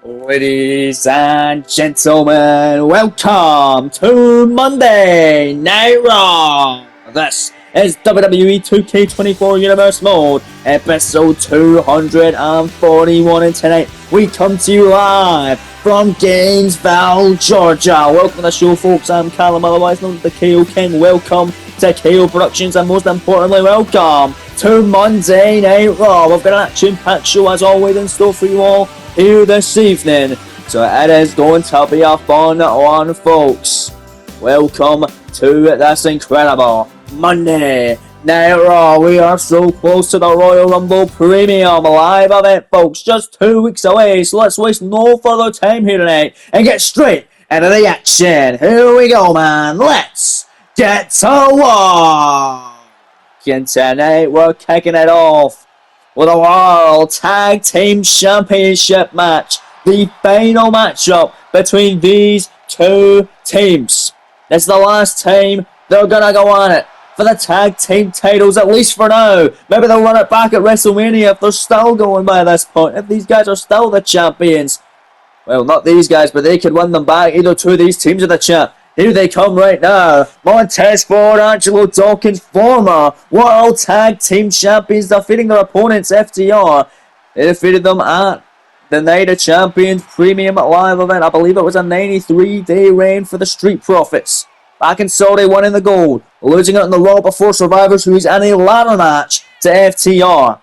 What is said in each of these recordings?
Ladies and gentlemen, welcome to Monday Night Raw. This is WWE 2K24 Universe Mode, episode 241, and tonight we come to you live from Gainesville, Georgia. Welcome to the show, folks. I'm Callum, otherwise known as the KO King. Welcome to KO Productions, and most importantly, welcome to Monday Night Raw. We've got an action-packed show as always in store for you all here this evening, so it is going to be a fun one, folks. Welcome to this incredible Monday Night Raw. We are so close to the Royal Rumble Premium live event, folks, just 2 weeks away, so let's waste no further time here tonight and get straight into the action. Here we go, man. Let's get to work. And tonight we're kicking it off with a World Tag Team Championship match. The final matchup between these two teams. This is the last time they're gonna go on it for the tag team titles, at least for now. Maybe they'll run it back at WrestleMania if they're still going by this point. If these guys are still the champions. Well, not these guys, but they could win them back. Either two of these teams are the champ. Here they come right now. Montez Ford, Angelo Dawkins, former World Tag Team Champions, defeating their opponents, FTR. They defeated them at the Night of Champions Premium Live event. I believe it was a 93-day reign for the Street Profits. Back in Saudi, winning the gold. Losing it in the Raw before Survivors, who's in a ladder match to FTR.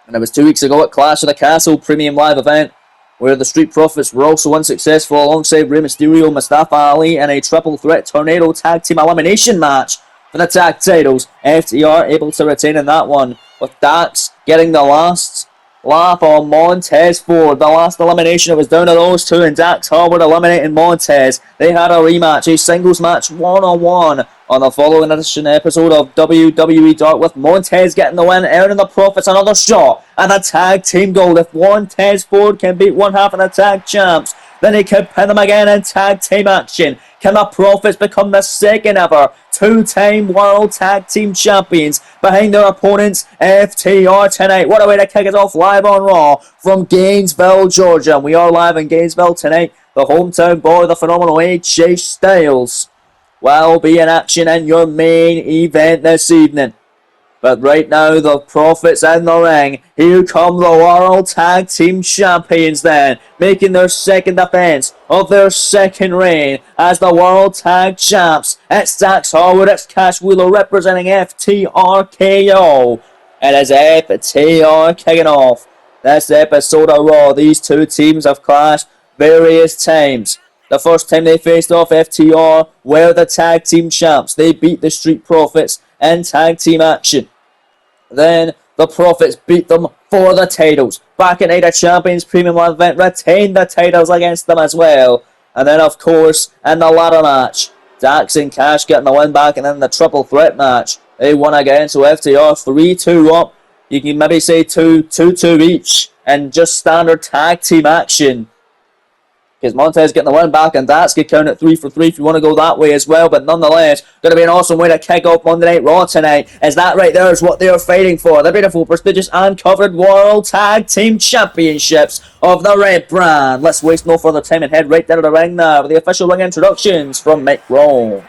And it was 2 weeks ago at Clash of the Castle Premium Live event, where the Street Profits were also unsuccessful alongside Rey Mysterio, Mustafa Ali in a triple threat tornado tag team elimination match for the tag titles. FTR able to retain in that one, with Dax getting the last laugh on Montez Ford. The last elimination, it was down to those two, and Dax Harwood eliminating Montez. They had a rematch, a singles match one-on-one on the following edition episode of WWE Dark, with Montez getting the win, earning the Profits another shot at the tag team gold. If Montez Ford can beat one half of the tag champs, then he can pin them again in tag team action. Can the Profits become the second ever two-time World Tag Team Champions behind their opponents, FTR, tonight? What a way to kick us off live on Raw from Gainesville, Georgia. And we are live in Gainesville tonight. The hometown boy, the phenomenal AJ Styles, will be in action in your main event this evening. But right now, the Profits in the ring. Here come the World Tag Team Champions then, making their second defense of their second reign as the World Tag Champs. It's Dax Harwood, it's Cash Wheeler representing FTRKO. It is FTR kicking off this episode of Raw. These two teams have clashed various times. The first time they faced off, FTR were the tag team champs. They beat the Street Profits in tag team action. Then the Profits beat them for the titles. Back at Night of Champions Premium Live event, retained the titles against them as well. And then, of course, in the ladder match, Dax and Cash getting the win back, and then the triple threat match, they won again. So FTR 3-2 up. You can maybe say 2-2 each, and just standard tag team action. Because Montez getting the win back, and Dax could count it 3 for 3 if you want to go that way as well. But nonetheless, going to be an awesome way to kick off Monday Night Raw tonight. Is that right there is what they are fighting for. The beautiful, prestigious, and covered World Tag Team Championships of the Red Brand. Let's waste no further time and head right down to the ring now with the official ring introductions from Mick Rowe.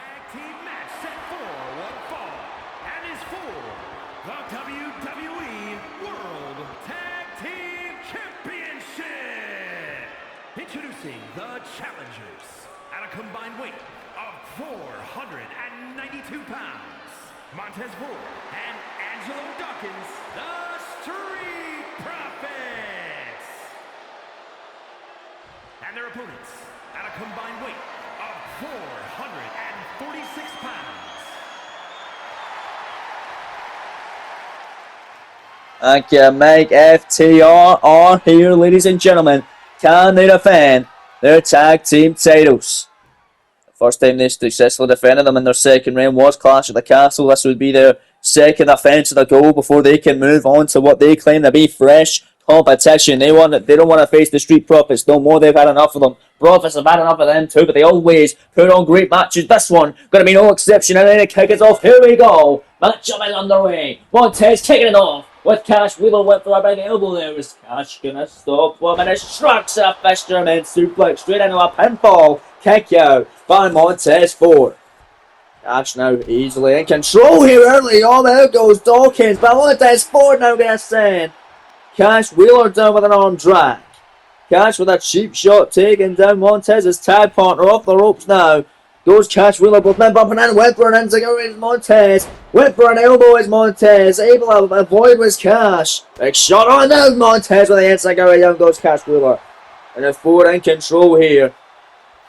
Introducing the challengers at a combined weight of 492 pounds, Montez Ford and Angelo Dawkins, the Street Profits. And their opponents at a combined weight of 446 pounds. Thank you, Mike. FTR are here, ladies and gentlemen. Can they defend their tag team titles? The first time they successfully defended them in their second reign was Clash of the Castle. This would be their second offense of the goal before they can move on to what they claim to be fresh competition. They don't want to face the Street Profits no more. They've had enough of them. Profits have had enough of them too, but they always put on great matches. This one going to be no exception. And then to kick us off, here we go. Matchup is underway. Montez kicking it off with Cash. Wheeler went for a big elbow there. Is Cash gonna stop him? And it strikes a fisherman suplex straight into a pinfall. Kick out by Montez Ford. Cash now easily in control here early on. There goes Dawkins, but Montez Ford now gonna send Cash Wheeler down with an arm drag. Cash with a cheap shot taking down Montez's tag partner off the ropes now. Goes Cash Wheeler, both men bumping in. Went for an Enzuigiri is Montez. Went for an elbow is Montez. Able to avoid was Cash. Big shot on now Montez with the Enzuigiri. Down goes Cash Wheeler. And the Ford in control here.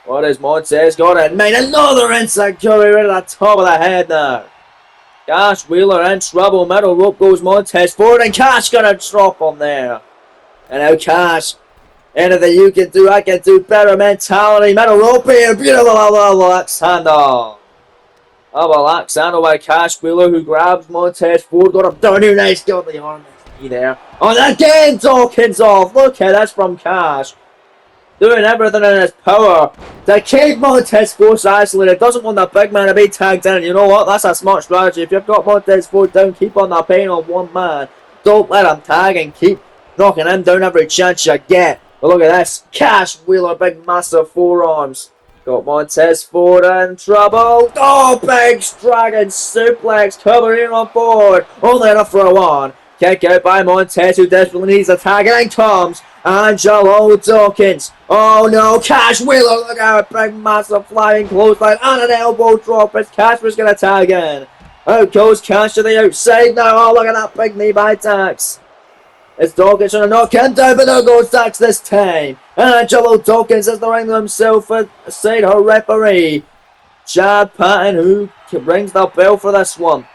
What is Montez got it? Made another Enzuigiri right at the top of the head now. Cash Wheeler in trouble. Middle rope goes Montez Ford, and Cash got a drop on there. And now Cash. Anything you can do, I can do better mentality. Middle rope here. Beautiful Alexander. Alexander by Cash Wheeler, who grabs Montez Ford. Got him down here. Nice. Got the arm there. And again, Dawkins off. Look at this from Cash. Doing everything in his power to keep Montez Ford isolated. Doesn't want the big man to be tagged in. You know what? That's a smart strategy. If you've got Montez Ford down, keep on the pain on one man. Don't let him tag and keep knocking him down every chance you get. But look at this. Cash Wheeler, big massive forearms. Got Montez Ford in trouble. Oh, big dragon suplex. Covering on board. Only enough for a one. Kick out by Montez, who desperately needs a tag. And in comes Angelo Dawkins. Oh no, Cash Wheeler. Look out. Big massive flying clothesline and an elbow drop as Cash was going to tag in. Out goes Cash to the outside now. Oh, look at that big knee by Dax. It's Dawkins trying to knock him down, but there goes Dax this time. And Angelo Dawkins is the ring to himself aside her referee, Chad Patton, who brings the bell for this one.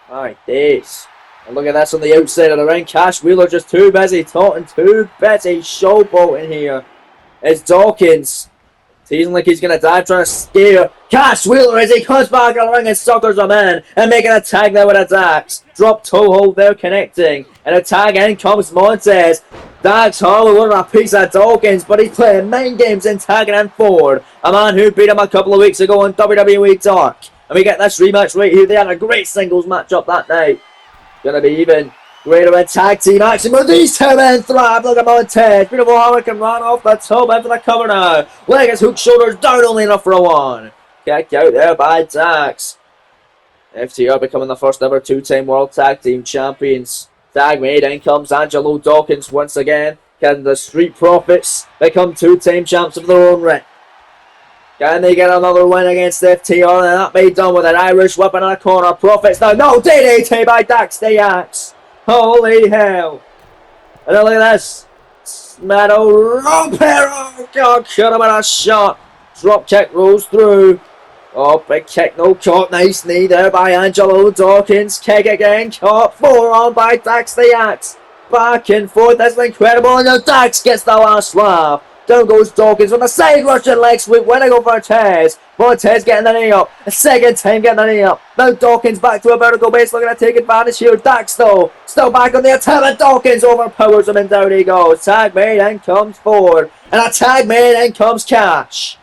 My days. And look at this on the outside of the ring. Cash Wheeler just too busy talking, too busy showboating here. It's Dawkins. Teasing like he's going to die, trying to scare Cash Wheeler as he comes back in the ring and suckers him in. And making a tag there with a Dax. Drop toe hold there connecting. And a tag in comes Montez. Dax Harwood wanted a piece of Dawkins, but he's playing mind games and tagging in Ford. A man who beat him a couple of weeks ago on WWE Dark. And we get this rematch right here. They had a great singles matchup that night. Gonna be even greater in tag team action, but these two men thrive. Look at Montez. Beautiful Hurricane run off the top in for the cover now. Leg is hook, shoulders down, only enough for a one. Kick out there by Dax. FTR becoming the first ever two-time World Tag Team Champions. Tag made, in comes Angelo Dawkins once again. Can the Street Profits become two-time champs of their own right? Can they get another win against FTR? And that be done with an Irish whip in a corner. Profits now. No, DDT by Dax Diaz. Holy hell. And then look at this. Metal rope here. Oh, God. Should have been a shot. Drop kick rolls through. Oh, big kick. No caught. Nice knee there by Angelo Dawkins. Kick again. Caught. Forearm by Dax Diaz. Back and forth. That's incredible. And now Dax gets the last laugh. Down goes Dawkins on the side Russian leg sweep. Winning over Montez. Montez getting the knee up. A second time getting the knee up. Now Dawkins back to a vertical base. Looking to take advantage here. Dax though. Still back on the attack. And Dawkins overpowers him and down he goes. Tag made and comes Ford. And a tag made and comes Cash.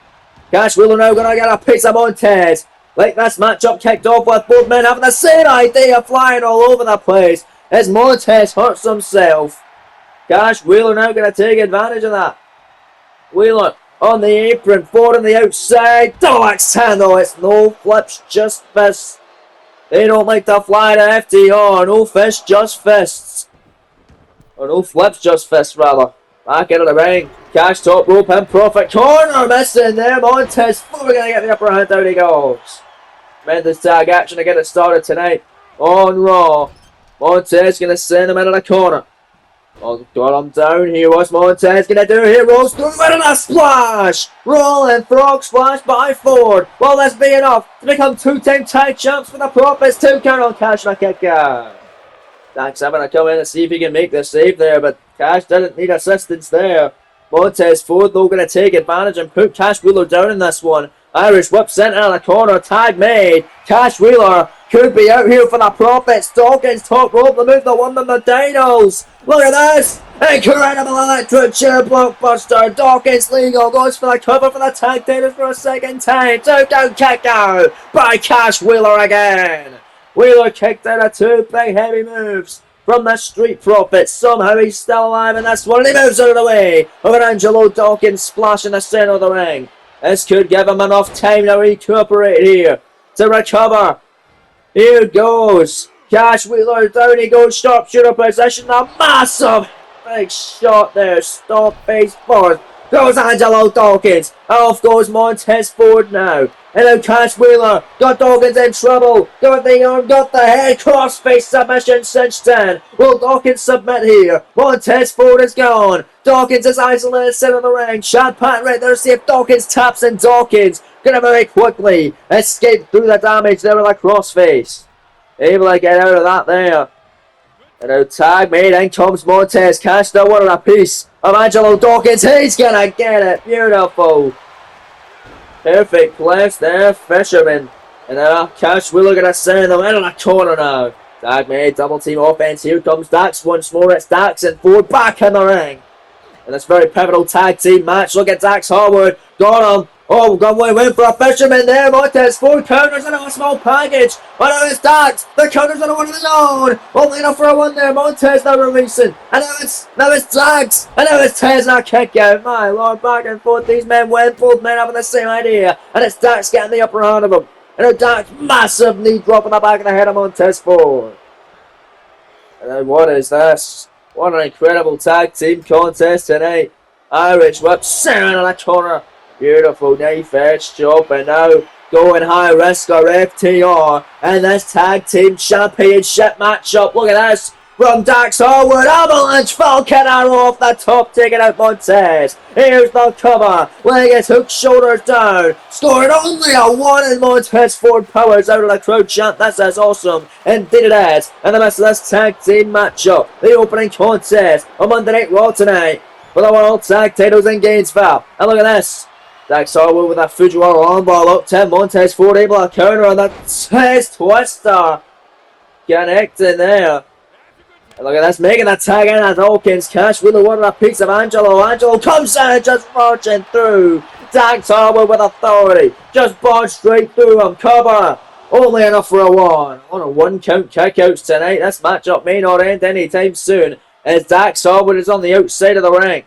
Cash Wheeler now going to get a piece of Montez. Like this matchup kicked off with both men having the same idea. Flying all over the place. As Montez hurts himself. Cash Wheeler now going to take advantage of that. Wheeler on the apron, Ford on the outside. Double axe handle. It's no flips, just fists. They don't like to fly to FTR. No fists, just fists. Or no flips, just fists, rather. Back into the ring. Cash top rope and Profit corner missing there. Montez Ford going to get the upper hand. Down he goes. Tremendous tag action to get it started tonight on Raw. Montez going to send him into the corner. Oh, got him down here. What's Montez gonna do here? Rolls through and a splash! Rolling frog splash by Ford. Will this be enough to become two-time tag champs for the Profits? 2 count on Cash and a kick out. Dax having to come in and see if he can make the save there, but Cash didn't need assistance there. Montez Ford though gonna take advantage and put Cash Wheeler down in this one. Irish whip sent in the corner. Tag made. Cash Wheeler could be out here for the Profits. Dawkins top rope. The move that won them the Dinos. Look at this. Incredible electric chair blockbuster. Dawkins legal goes for the cover for the tag titles for a second time. 2 count kick out by Cash Wheeler again. Wheeler kicked out of 2 big heavy moves. from the Street Profits. Somehow he's still alive in this one, and he moves out of the way of an Angelo Dawkins splash in the centre of the ring. This could give him enough time to recuperate here, to recover. Here goes Cash Wheeler, down he goes, sharpshooter position, a massive big shot there, stop face forth. Goes Angelo Dawkins, off goes Montez Ford now. And now Cash Wheeler got Dawkins in trouble. Got the arm, got the head, crossface submission cinched in. Will Dawkins submit here? Montez Ford is gone. Dawkins is isolated center of the ring. Shad Pat right there to see if Dawkins taps, and Dawkins gonna very quickly escape through the damage there with a crossface. Able to get out of that there. And now tag made, in comes Montez. Cash still wanted a piece of Angelo Dawkins. He's gonna get it. Beautiful. Perfect place there, Fisherman. And now Cash Wheeler gonna send them into the corner now. Tag made, double team offense. Here comes Dax once more. It's Dax and Ford back in the ring. And this very pivotal tag team match. Look at Dax Harwood. Got him. Oh, Gunway went for a Fisherman there. Montez Ford counters into a small package. Oh no, it's Dax. The counters on one of his own. Only enough for a one there. Montez now releasing. And now it's Dax. And now it's Tez and a kick out. My lord, back and forth. These men win. Both men having the same idea. And it's Dax getting the upper hand of him. And now Dax, massive knee drop on the back of the head of Montez Ford. And then what is this? What an incredible tag team contest tonight. Irish whip, Sarah in the corner. Beautiful knife edge job, and now going high risk or FTR. And this tag team championship matchup. Look at this. From Dax Harwood, avalanche Falcon arrow off the top, taking out Montez. Here's the cover. Leg is hooked, shoulders down. Scored only a one, and Montez Ford powers out of the crowd chant. This is awesome. Indeed it is. And the rest of this tag team matchup, the opening contest on Monday Night Raw tonight for the World Tag Titles in Gainesville. And look at this. Dax Harwood with a Fujiwara armbar up 10. Montez Ford able to counter on that Tez Twister. Connecting there. And look at this, making the tag in at Dawkins. Cash Wheeler wanted a piece of Angelo. Angelo comes in and just marching through. Dax Harwood with authority. Just barged straight through him. Cover. Only enough for a one. On a one count kickouts tonight. This matchup may not end anytime soon, as Dax Harwood is on the outside of the ring.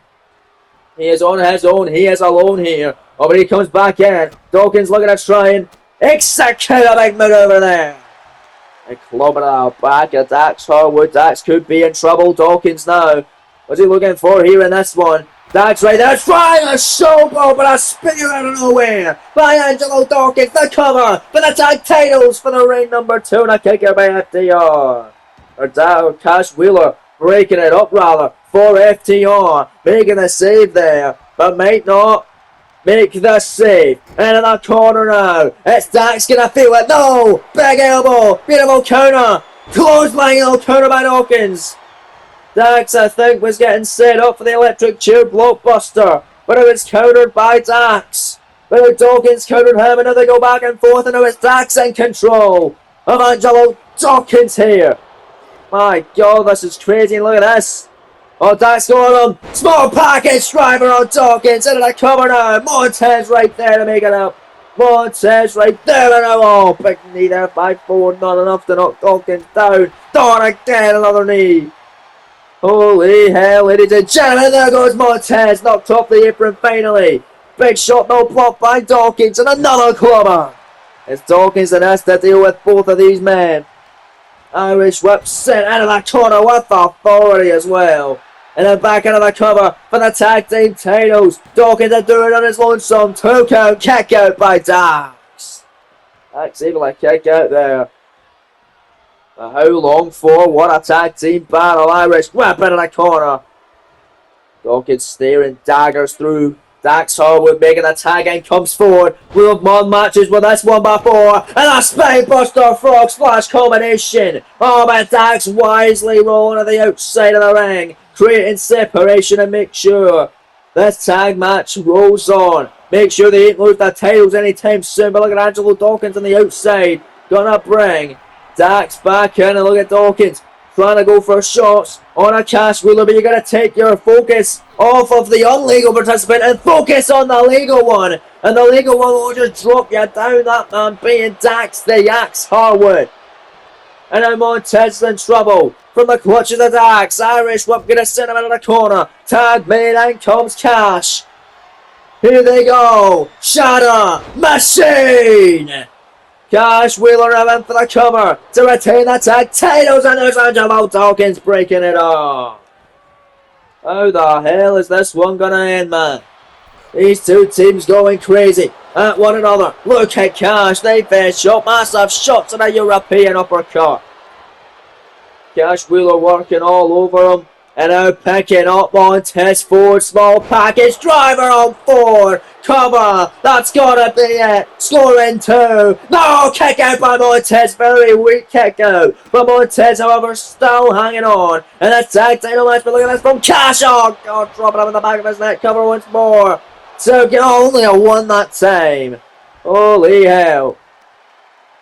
He is on his own. He is alone here. Oh, but he comes back in. Dawkins looking at trying. Execute a big move over there. And club it out back at Dax Harwood. Dax could be in trouble. Dawkins now. What's he looking for here in this one? Dax right there trying a showboat, but a spinner out of nowhere by Angelo Dawkins. The cover for the tag titles for the ring number 2. And a kick out by FTR. Or Cash Wheeler breaking it up rather for FTR. Making the save there, but might not make the save. And in the corner now, it's Dax gonna feel it. No! Big elbow! Beautiful counter! Clothesline counter by Dawkins. Dax, I think, was getting set up for the electric chair blockbuster, but it was countered by Dax. But now Dawkins countered him, and now they go back and forth, and now it's Dax in control of Angelo Dawkins here. My God, this is crazy. Look at this. Oh, Dax going on. Small package driver on Dawkins. Into the cover now. Montez right there to make it up. Montez right there. And oh, big knee there by Ford. Not enough to knock Dawkins down. Dawn again. Another knee. Holy hell, ladies and gentlemen. There goes Montez. Knocked off the apron finally. Big shot, no block by Dawkins. And another clubber. It's Dawkins and has to deal with both of these men. Irish whip sent out of that corner with authority as well. And then back into the cover for the tag team titles. Dawkins are doing on his lonesome. 2 count kick out by Dax. Dax able to kick out there. But how long for? What a tag team battle. Irish whip into the corner. Dawkins staring daggers through. Dax Harwood making the tag and comes forward. We'll have more matches with this one before. And a Spinebuster Frog Splash combination. Oh, but Dax wisely rolling to the outside of the ring, creating separation and make sure this tag match rolls on. Make sure they ain't lose their titles anytime soon. But look at Angelo Dawkins on the outside. Gonna bring Dax back in, and look at Dawkins trying to go for shots on a Cash Wheeler, but you got to take your focus off of the unlegal participant and focus on the legal one. And the legal one will just drop you down, that man being Dax the Axe Harwood. And now Montez in trouble from the clutches of Dax. Irish Whip gonna send him into the corner. Tag made and comes Cash. Here they go. Shatter Machine. Cash Wheeler in for the cover to retain the tag titles, and there's Angelo Dawkins breaking it off. How the hell is this one gonna end, man? These two teams going crazy at one another. Look at Cash, they face up, massive shots and a European uppercut. Cash Wheeler working all over him. And now picking up Montez Ford, small package, driver on Ford, cover, that's gotta be it, scoring 2, no, kick out by Montez, very weak kick out, but Montez however still hanging on, and the tag title match, but look at this from Cash, oh god, dropping him in the back of his neck, cover once more, so only a 1 that time, holy hell.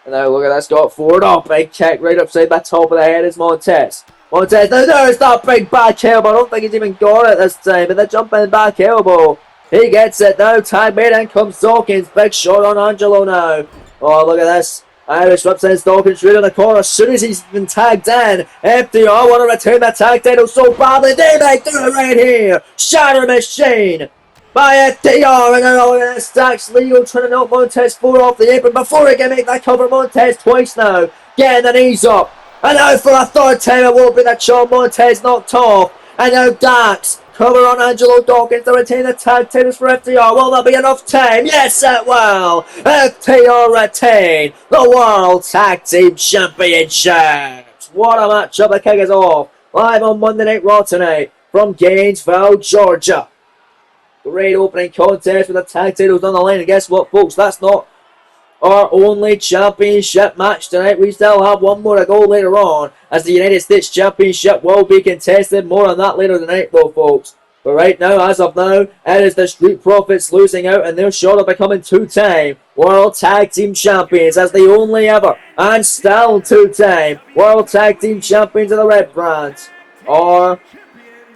And now look at this, got Ford up, big kick right upside the top of the head is Montez. Montez, there's that big back elbow. I don't think he's even got it this time. But the jumping back elbow. He gets it now. Tag made in comes Dawkins. Big shot on Angelo now. Oh, look at this. Irish Whip sends Dawkins straight in the corner. As soon as he's been tagged in, FTR want to retain the tag title so badly. They might do it right here. Shatter Machine by FTR. And now look at this. Dax Leo trying to knock Montez Ford off the apron before he can make that cover. Montez twice now. Getting the knees up. And now for a third time it will be that Shawn Montez knocked off. And now Dax cover on Angelo Dawkins to retain the tag titles for FTR. Will there be enough time? Yes it will. FTR retain the World Tag Team Championships. What a matchup. The kick is off. Live on Monday Night Raw tonight from Gainesville, Georgia. Great opening contest with the tag titles on the line. And guess what, folks? That's not our only championship match tonight. We still have one more to go later on, as the United States Championship will be contested. More on that later tonight though, folks. But right now, as of now, it is the Street Profits losing out, and they're short of becoming 2-time World Tag Team Champions, as the only ever and still 2-time World Tag Team Champions of the Red Brands are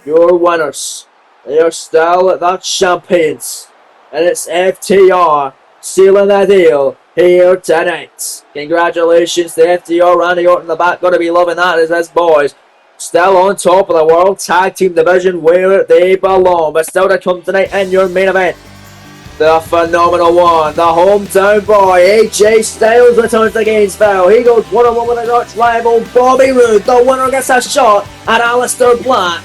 your winners. They are still the champions, and it's FTR sealing the deal here tonight. Congratulations to FTR. Randy Orton in the back, gotta be loving that as his boys still on top of the World Tag Team Division where they belong. But still to come tonight in your main event, the phenomenal one, the hometown boy, AJ Styles returns to Gainesville. He goes one-on-one with his arch rival Bobby Roode. The winner gets a shot at Aleister Black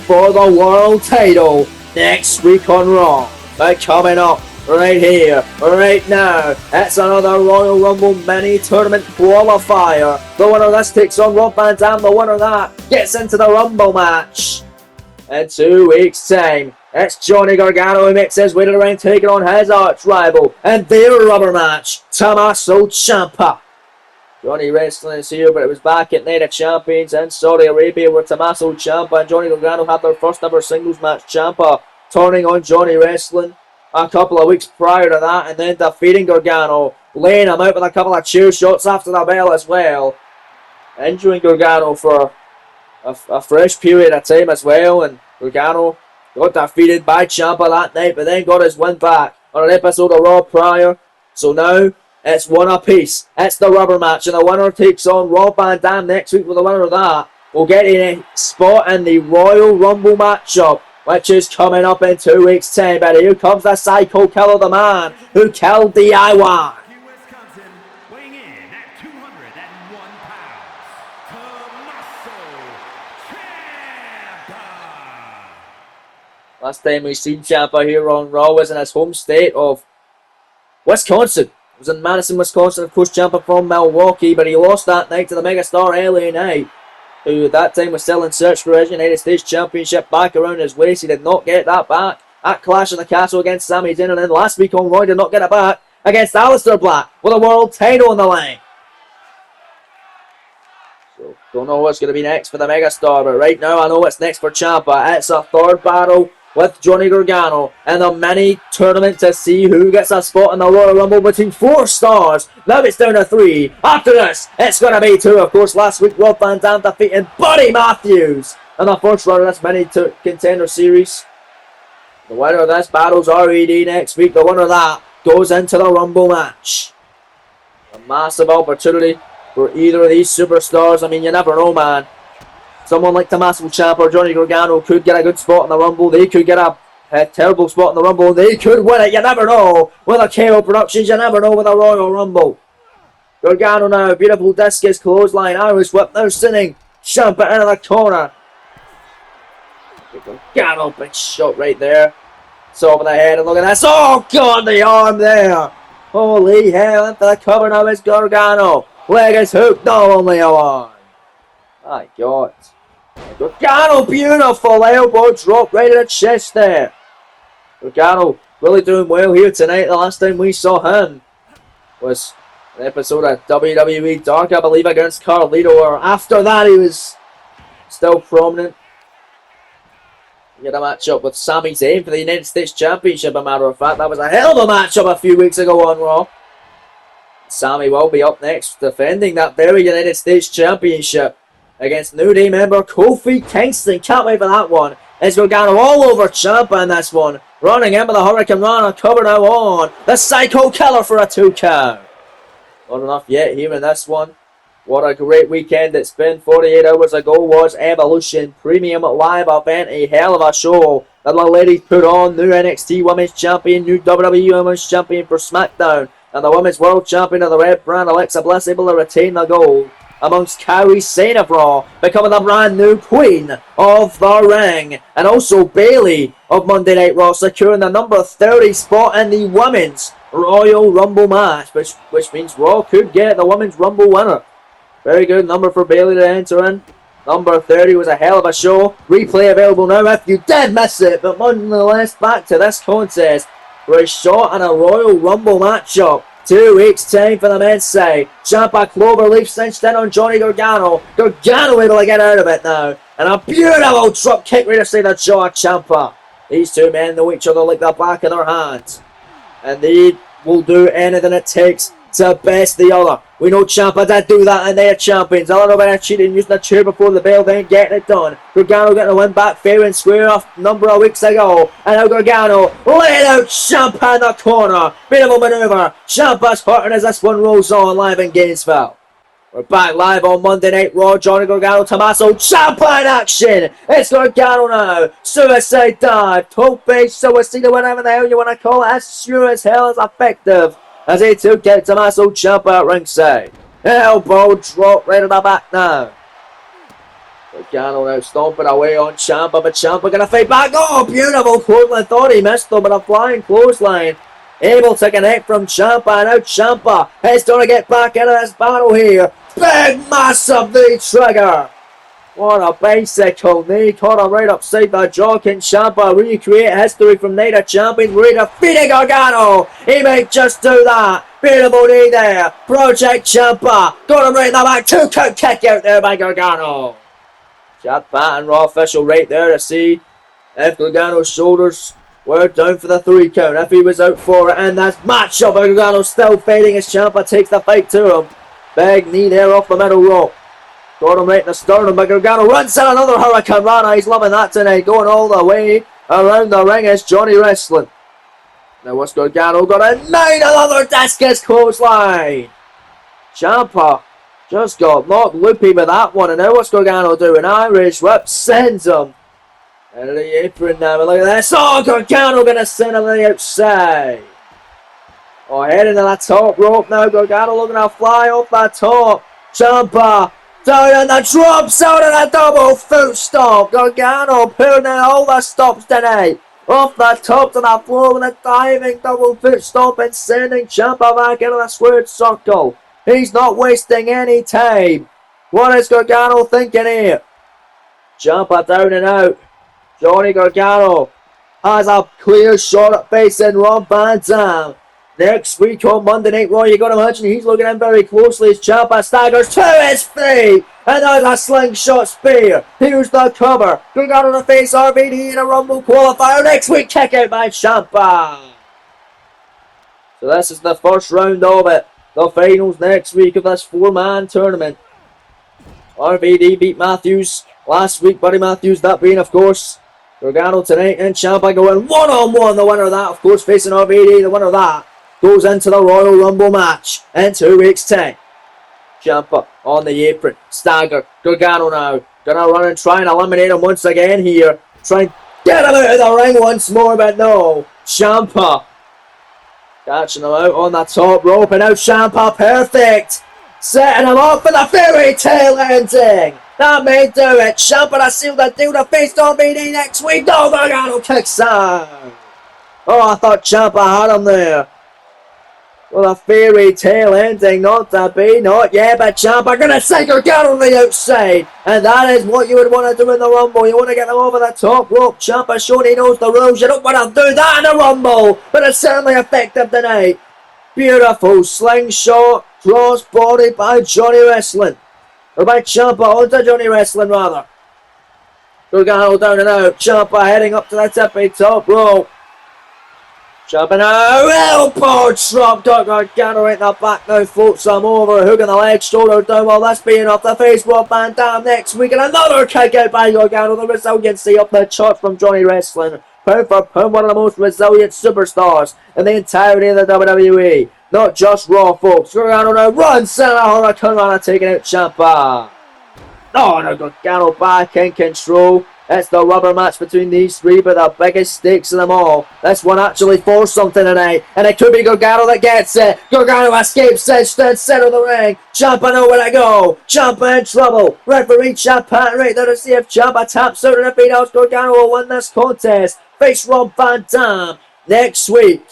for the world title next week on Raw. But coming up right here, right now, it's another Royal Rumble mini tournament qualifier. The winner of this takes on Rob Van Dam. The winner of that gets into the Rumble match in 2 weeks' time. It's Johnny Gargano who makes his way to the ring, taking on his arch rival and their rubber match, Tommaso Ciampa. Johnny Wrestling is here, but it was back at Night of Champions in Saudi Arabia where Tommaso Ciampa and Johnny Gargano had their first ever singles match. Ciampa turning on Johnny Wrestling a couple of weeks prior to that, and then defeating Gargano, laying him out with a couple of chair shots after the bell as well, injuring Gargano for a fresh period of time as well. And Gargano got defeated by Ciampa that night, but then got his win back on an episode of Raw prior. So now it's one apiece. It's the rubber match, and the winner takes on Rob Van Dam next week. With the winner of that will get a spot in the Royal Rumble matchup, which is coming up in 2 weeks' time. But here comes the Psycho Killer, the man who killed the Iowa. Wisconsin, weighing in at 201 pounds, Tommaso Ciampa. Last time we seen Ciampa here on Raw was in his home state of Wisconsin. It was in Madison, Wisconsin. Of course, Ciampa from Milwaukee, but he lost that night to the megastar LA Knight, who at that time was still in search for his United States Championship back around his waist. He did not get that back at Clash of the Castle against Sami Zayn, and then last week on Raw did not get it back against Aleister Black with a world title on the line. So, don't know what's going to be next for the megastar, but right now I know what's next for Ciampa. It's a third battle with Johnny Gargano in the mini tournament to see who gets a spot in the Royal Rumble between 4 stars. Now it's down to 3. After this, it's going to be 2. Of course, last week Rob Van Dam defeated Buddy Matthews in the first round of this mini contender series. The winner of this battles RED next week. The winner of that goes into the Rumble match. A massive opportunity for Rob Van Dam to retain the tag titles. for either of these superstars. I mean, you never know, man. Someone like Tommaso Ciampa or Johnny Gargano could get a good spot in the Rumble. They could get a terrible spot in the Rumble. They could win it. You never know. With a KO Productions, you never know with a Royal Rumble. Gargano now, beautiful discus clothesline, Irish whip now sending Ciampa into the corner. Gargano, big shot right there. Top of the head, and look at this. Oh, God, the arm there. Holy hell, into the cover now is Gargano. Leg is hooked, no, only a one. My God. Gargano, beautiful elbow drop right in the chest there. Gargano really doing well here tonight. The last time we saw him was an episode of WWE Dark, I believe, against Carlito, or after that he was still prominent. He had a matchup with Sami Zayn for the United States Championship, a matter of fact. That was a hell of a matchup a few weeks ago on Raw. Sami will be up next, defending that very United States Championship against New Day member Kofi Kingston. Can't wait for that one. It's Gargano all over Ciampa in this one. Running in with the Hurricane Rana, cover now on the Psycho Killer for a 2 count. Not enough yet here in this one. What a great weekend it's been. 48 hours ago was Evolution Premium Live event. A hell of a show that the ladies put on. New NXT Women's Champion, new WWE Women's Champion for SmackDown, and the Women's World Champion of the Red Brand, Alexa Bliss, able to retain the gold, amongst Kairi Sane of Raw, becoming the brand new Queen of the Ring. And also Bayley of Monday Night Raw, securing the number 30 spot in the Women's Royal Rumble match, which means Raw could get the Women's Rumble winner. Very good number for Bayley to enter in. Number 30 was a hell of a show. Replay available now if you did miss it. But nonetheless, back to this contest for a shot and a Royal Rumble matchup. 2 weeks time for the men's side. Ciampa Cloverleaf cinched in on Johnny Gargano. Gargano able to get out of it now. And a beautiful drop kick right to the jaw of Ciampa. These two men know each other like the back of their hands. And they will do anything it takes to best the other. We know Ciampa did do that and they're champions. A little bit of cheating, using the chair before the bell, then getting it done. Gargano getting a win back fair and square a number of weeks ago. And now Gargano laying out Ciampa in the corner. Beautiful maneuver. Ciampa's hurting as this one rolls on live in Gainesville. We're back live on Monday Night Raw. Johnny Gargano, Tommaso Ciampa in action. It's Gargano now. Suicide dive. Tope suicide, whatever the hell you want to call it. As sure as hell is effective. As he took out Tommaso Ciampa at ringside. Elbow drop right in the back now. Gargano now stomping away on Ciampa, but Ciampa gonna fight back. Oh, beautiful clothesline. Thought he missed though, but a flying clothesline. Able to connect from Ciampa, and now Ciampa is going to get back into this battle here. Big, massive knee trigger. What a bicycle knee. Caught him right upside the jaw. Can Ciampa recreate history from Night of Champions? We're defeating Gargano. He may just do that. Beautiful knee there. Project Ciampa. Got him right in the back. 2 count kick out there by Gargano. Chad Patton, Raw official right there to see if Gargano's shoulders were down for the 3 count. If he was out for it. And that's matchup. Gargano still fighting as Ciampa takes the fight to him. Big knee there off the middle rope. Got him right in the sternum, but Gargano runs in another Hurricane Rana. He's loving that tonight. Going all the way around the ring is Johnny Wrestling. Now what's Gargano got a 9 another discus clothesline. Ciampa just got knocked loopy with that one. And now what's Gargano doing? Irish whip sends him into the apron now. But look at this. Oh, Gargano gonna send him to the outside. Oh, heading to that top rope now. Gargano looking to fly off that top. Ciampa down and the drops out of the double foot stomp. Gargano pulling in all the stops tonight. Off the top to the floor with a diving double foot stomp and sending Ciampa back into the squared circle. He's not wasting any time. What is Gargano thinking here? Ciampa down and out. Johnny Gargano has a clear shot at facing Rob Van Dam. Next week on Monday Night Raw, you got to imagine he's looking in very closely as Ciampa staggers to his feet. And there's a slingshot spear. Here's the cover. Gargano to face RVD in a Rumble qualifier. Next week, kick out by Ciampa. So this is the first round of it. The finals next week of this 4-man tournament. RVD beat Matthews last week. Buddy Matthews, that being, of course, Gargano tonight. And Ciampa going one-on-one. The winner of that, of course, facing RVD. The winner of that goes into the Royal Rumble match in 2 weeks' time. Ciampa on the apron. Stagger. Gargano now. Gonna run and try and eliminate him once again here. Try and get him out of the ring once more, but no. Ciampa catching him out on the top rope, and now Ciampa perfect. Setting him up for the fairy tale ending. That may do it. Ciampa to seal the deal to face RVD next week. No, Gargano kicks out. Oh, I thought Ciampa had him there. Well, a fairy tale ending, not to be, not yet, but Ciampa gonna take Gargano on the outside, and that is what you would want to do in the Rumble. You want to get them over the top rope. Ciampa showing he knows the rules. You don't want to do that in the Rumble, but it's certainly effective tonight. Beautiful slingshot cross body by Johnny Wrestling, or by Ciampa onto Johnny Wrestling rather. Gargano down and out. Ciampa heading up to the tippy top rope. Ciampa now, elbow drop, Gargano in the back now, floats him over, hook in the leg, shoulder down, well that's being off the face, Rob Van Dam next week, and another kick out by Gargano, the resiliency up the charts from Johnny Wrestling, pound for pound, one of the most resilient superstars in the entirety of the WWE, not just Raw folks. Gargano now runs, center Hurricane Rana taking out Ciampa. Oh no, Gargano back in control. It's the rubber match between these three, but the biggest stakes of them all. This one actually for something tonight, and it could be Gargano that gets it. Gargano escapes edge to the center of the ring. Ciampa nowhere to go. Ciampa in trouble. Referee Ciampa right there to see if Ciampa taps out, and if he does, Gargano will win this contest. Face Rob Van Dam next week.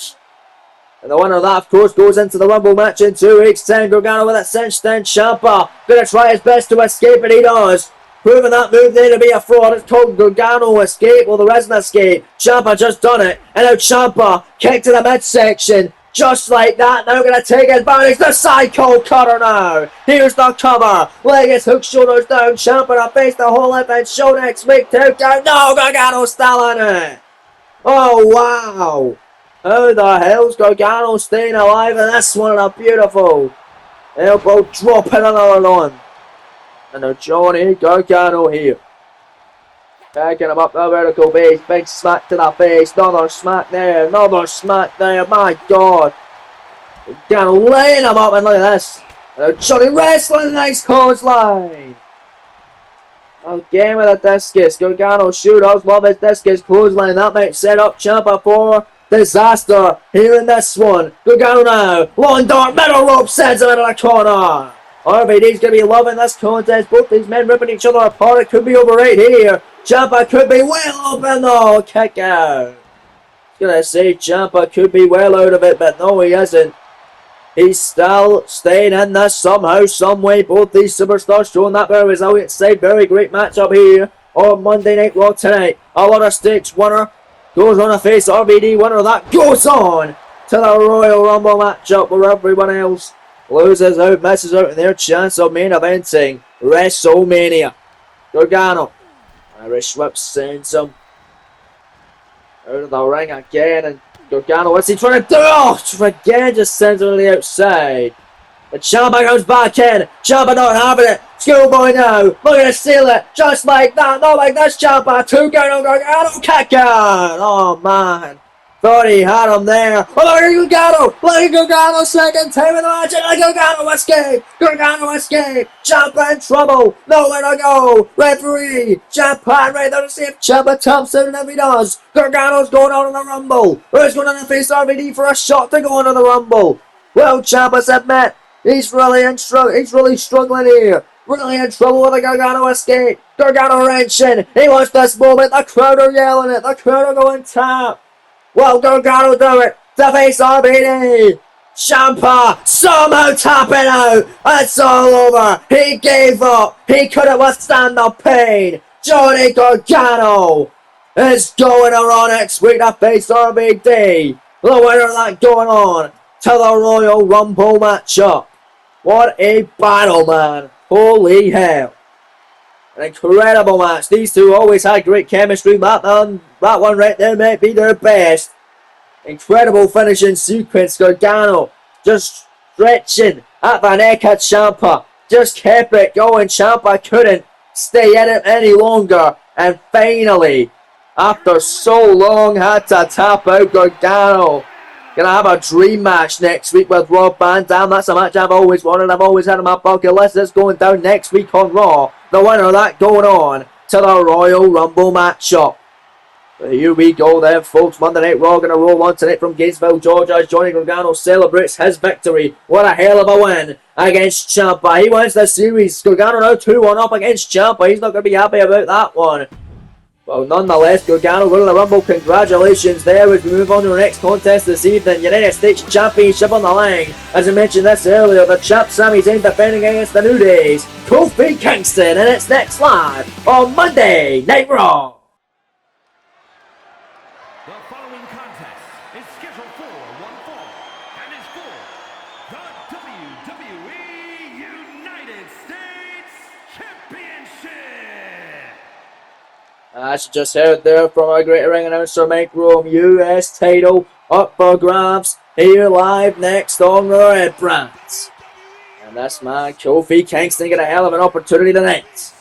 And the winner of that, of course, goes into the Rumble match in 2 weeks' time. Gargano with it cinched in. Ciampa gonna try his best to escape, and he does. Proving that move there to be a fraud. It's called Gargano escape. Well, there isn't escape. Ciampa just done it. And now Ciampa kick to the midsection. Just like that. Now going to take advantage. The cycle cutter now. Here's the cover. Leg is hooked, shoulders down. Ciampa to face the whole event show next week. 2 down. No, Gargano still in it. Oh, wow. How the hell's Gargano staying alive in this one? A beautiful elbow drop in another one. And now Johnny Gargano here. Taking him up the vertical base. Big smack to the face. Another smack there. Another smack there. My God. Gargano laying him up, and look at this. And now Johnny Wrestling. Nice clothesline. Again with a discus. Gargano sure does love his discus clothesline. That might set up Ciampa for disaster here in this one. Gargano now. Long dart. Middle rope sends him into the corner. RVD's going to be loving this contest. Both these men ripping each other apart. It could be over right here. Ciampa could be well open though. Kick out. I was going to say Ciampa could be well out of it, but no, he isn't. He's still staying in this somehow, some way. Both these superstars showing that very resilient side. Very great matchup here on Monday Night Raw tonight. A lot of stakes. Winner goes on to face RVD. Winner of that goes on to the Royal Rumble matchup where everyone else loses out, misses out in their chance of main eventing WrestleMania. Gargano. Irish whip sends him out of the ring again, and Gargano, what's he trying to do? Oh, again, just sends him to the outside. But Ciampa goes back in. Ciampa not having it. Schoolboy now. Looking to steal it. Just like that. Not like this, Ciampa. 2 count on Gargano. Kick out. Oh, man. Thought he had him there. Oh, look at Gargano. Look at Gargano. Second time in the match. And Gargano escape. Gargano escape. Ciampa in trouble. Nowhere to go. Referee. Ciampa right there to see if Ciampa taps out, and if he does, Gargano's going out in the Rumble. Who's going to face RVD for a shot to go into the Rumble? Well, Ciampa's admit he's really struggling here. Really in trouble with a Gargano escape. Gargano wrenching. He wants this moment. The crowd are yelling it. The crowd are going tap. Well, Gargano do it to face RVD. Ciampa somehow tapping out. It's all over. He gave up. He couldn't withstand the pain. Johnny Gargano is going around next week to face RVD. The winner of that going on to the Royal Rumble matchup. What a battle, man. Holy hell. An incredible match. These two always had great chemistry. That one right there might be their best. Incredible finishing sequence. Gargano just stretching at the neck of Ciampa. Just kept it going. Ciampa couldn't stay in it any longer. And finally, after so long, had to tap out. Gargano Gonna have a dream match next week with Rob Van Dam. That's a match I've always wanted. I've always had on my bucket list. It's going down next week on Raw. The winner of that going on to the Royal Rumble matchup. But here we go then, folks. Monday Night Raw gonna roll on tonight from Gainesville, Georgia, as Johnny Gargano celebrates his victory. What a hell of a win against Ciampa. He wins the series. Gargano now 2-1 up against Ciampa. He's not gonna be happy about that one. Well, nonetheless, Gargano winning the Rumble. Congratulations there as we move on to our next contest this evening. United States Championship on the line. As I mentioned this earlier, the champ Sami Zayn defending against the New Days, Kofi Kingston, and it's next live on Monday Night Raw. The following contest is scheduled for one fall and is for the WWE United States Championship. As you just heard there from our great ring announcer Mike Rome, US title up for grabs here live next on the Red Brands. And this man, Kofi Kingston, get a hell of an opportunity tonight.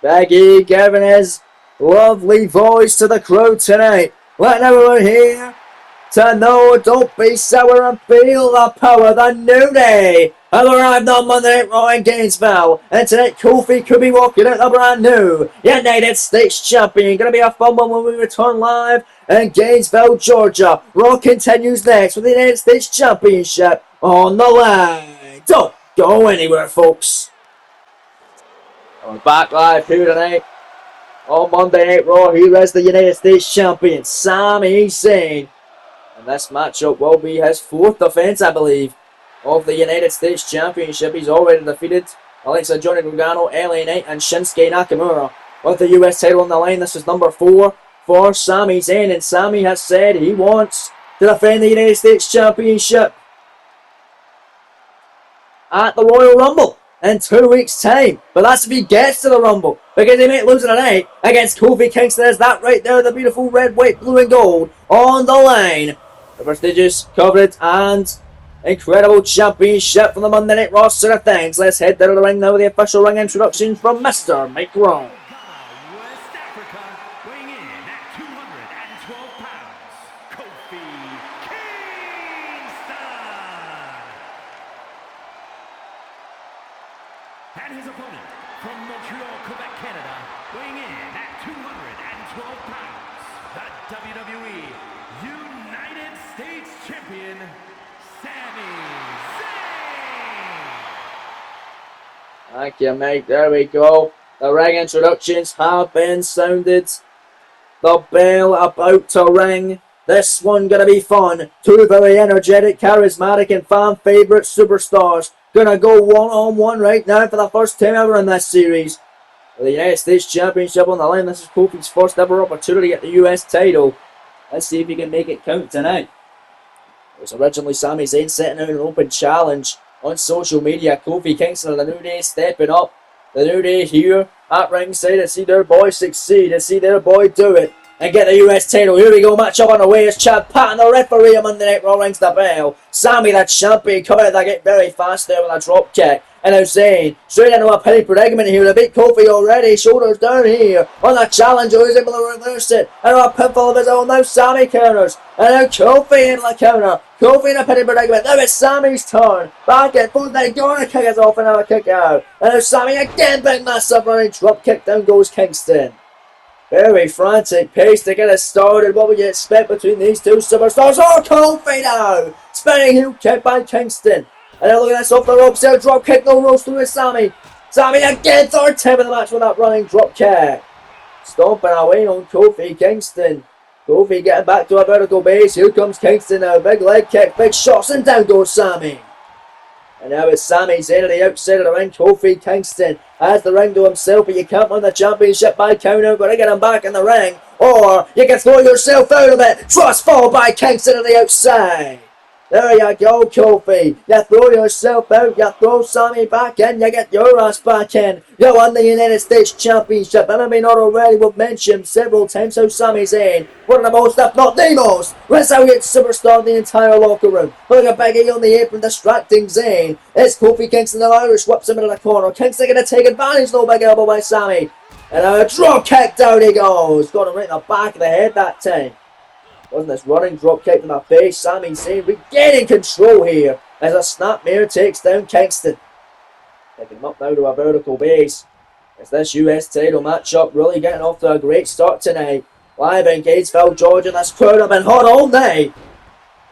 Becky giving his lovely voice to the crowd tonight, letting everyone hear to know, don't be sour and feel the power. The New Day have arrived on Monday Night Raw in Gainesville, and tonight Kofi could be walking out the brand new United States Champion. Gonna be a fun one when we return live in Gainesville, Georgia. Raw continues next with the United States Championship on the line. Don't go anywhere, folks. We're back live here tonight on Monday Night Raw. Here is the United States Champion, Sami Zayn. And this matchup will be his fourth defense, I believe, of the United States Championship. He's already defeated Alexa Johnny Gargano, LA Knight, and Shinsuke Nakamura. With the US title on the line, this is number 4 for Sami Zayn. And Sami has said he wants to defend the United States Championship at the Royal Rumble in 2 weeks' time. But that's if he gets to the Rumble, because he might lose tonight against Kofi Kingston. There's that right there, the beautiful red, white, blue, and gold on the line. The prestigious, coveted, and incredible championship from the Monday Night roster of things. Let's head down to the ring now with the official ring introduction from Mr. Mike Rome. West Africa, weighing in at 212 pounds, Kofi Kingston. And his opponent from Montreal, Quebec, Canada, weighing in at 212 pounds, the WWE United States Champion, Sami Zayn. Thank you, Mike. There we go. The ring introductions have been sounded. The bell about to ring. This one gonna be fun. Two very energetic, charismatic, and fan favorite superstars gonna go one-on-one right now for the first time ever in this series. The United States Championship on the line. This is Kofi's first ever opportunity at the US title. Let's see if he can make it count tonight. It was originally Sami Zayn setting out an open challenge on social media. Kofi Kingston and the New Day stepping up. The New Day here at ringside to see their boy succeed, to see their boy do it and get the US title. Here we go, match up on the way as Chad Patton, the referee on Monday Night Raw, rings the bell. Sami, the champion, coming out that gate very fast there with a drop kick. And now Zayn, straight into a penny predicament here. The big Kofi already, shoulders down here on the challenger, who's able to reverse it. And a pinfall of his own. Now Sami counters. And now Kofi in the counter. Kofi in a penny predicament. Now it's Sami's turn. Back and forth. They're going to kick us off and have a kick out. And now Sami again, big massive running drop kick. Down goes Kingston. Very frantic pace to get us started. What would you expect between these two superstars? Oh, Kofi now! Spinning heel kick by Kingston. And now look at this off the ropes there. Drop kick, no rolls through with Sami. Sami again, third time in the match with that running drop kick. Stomping away on Kofi Kingston. Kofi getting back to a vertical base. Here comes Kingston now. Big leg kick, big shots, and down goes Sami. And now it's Sami Zayn at the outside of the ring. Kofi Kingston has the ring to himself, but you can't win the championship by count out. Got to get him back in the ring, or you can throw yourself out of it. Trust fall by Kingston at the outside. There you go, Kofi. You throw yourself out, you throw Sami back in, you get your ass back in. You won the United States Championship, and I may not already have mentioned several times how Sami Zayn, one of the most, if not the most, resilient superstar in the entire locker room. Look at Big E on the apron distracting Zayn. It's Kofi Kingston, the Irish whips him into the corner. Kingston going to take advantage, no big elbow by Sami. And a drop kick, down he goes. Got him right in the back of the head that time. Wasn't this running drop kick to my face? Sami Zayn regaining control here as a snapmare takes down Kingston. Taking him up now to a vertical base. Is this US title matchup really getting off to a great start tonight? Live in Gatesville, Georgia, this crowd have been hot all night.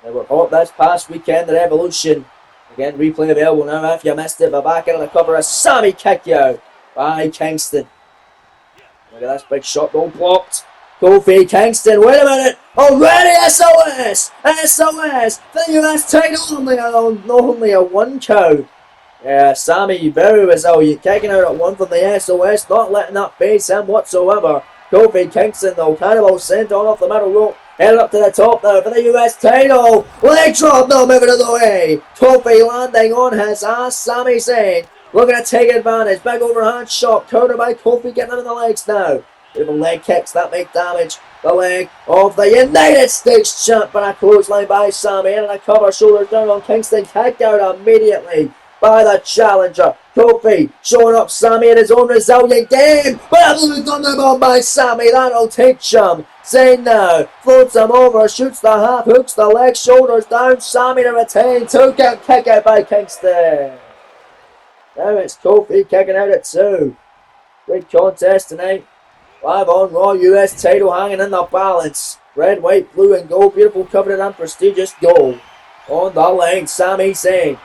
They were hot this past weekend at Evolution. Again, replay available now if you missed it. But back into the cover, a Sami kick out by Kingston. Look at this big shot, goal blocked. Kofi Kingston, wait a minute, already SOS! SOS! The US title only a one count. Yeah, Sami very resilient, kicking out at one from the SOS, not letting that face him whatsoever. Kofi Kingston though, cannibal sent on off the middle rope, headed up to the top now for the US title. Leg drop, no moving of the way. Kofi landing on his ass, Sami Zayn looking to take advantage, big overhand shot, countered by Kofi, getting him in the legs now. Little leg kicks that make damage. The leg of the United States champ, but a clothesline by Sami, and a cover, shoulders down on Kingston, kicked out immediately by the challenger. Kofi showing up Sami in his own resilient game, but a blue thunderbomb by Sami, that'll teach him. Zayn now floats him over, shoots the half, hooks the leg, shoulders down, Sami to retain, 2 count kick out by Kingston. Now it's Kofi kicking out at 2. Good contest tonight. Live on Raw, US title hanging in the balance. Red, white, blue and gold. Beautiful, coveted and prestigious gold. On the line, Sami Zayn.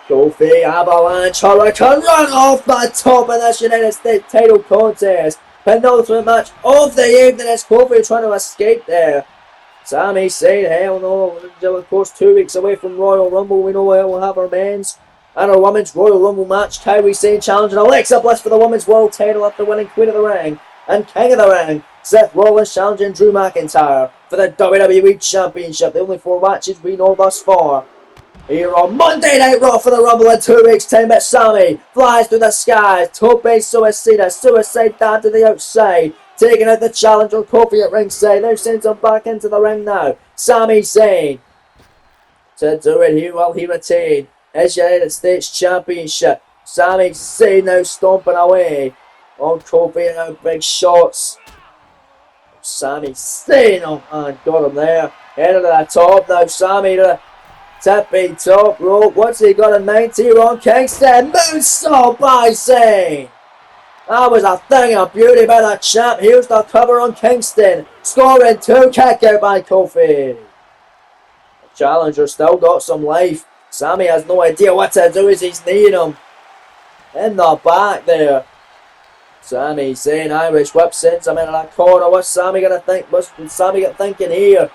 Kofi Avalanche Hurricane run off the top of this United States title contest. Penultimate match of the evening as Kofi trying to escape there. Sami Zayn, hell no. Of course, 2 weeks away from Royal Rumble. We know we'll have our men's and our women's Royal Rumble match. Kairi Sane challenging Alexa Bliss for the women's world title after winning Queen of the Ring and King of the Ring. Seth Rollins challenging Drew McIntyre for the WWE Championship. The only 4 matches we know thus far. Here on Monday Night Raw for the Rumble in 2 weeks' time, but Sami flies through the skies. Tope Suicida, Suicide Dad to the outside, taking out the challenger Kofi at ringside. Now sends him back into the ring now. Sami Zayn to do it here while he retained his United States Championship. Sami Zayn now stomping away on Kofi, now big shots. Sami Zayn, oh man, got him there. Headed to the top now. Sami to the tippy top rope. What's he got in 90 on Kingston? Moonsault by Zayn. That was a thing of beauty by the champ. Here's the cover on Kingston. Scoring 2, kick out by Kofi. The challenger still got some life. Sami has no idea what to do as he's kneeing him. In the back there. Sami Zayn, Irish whip, sends him into that corner. What's Sami going to think? What's Sami thinking here?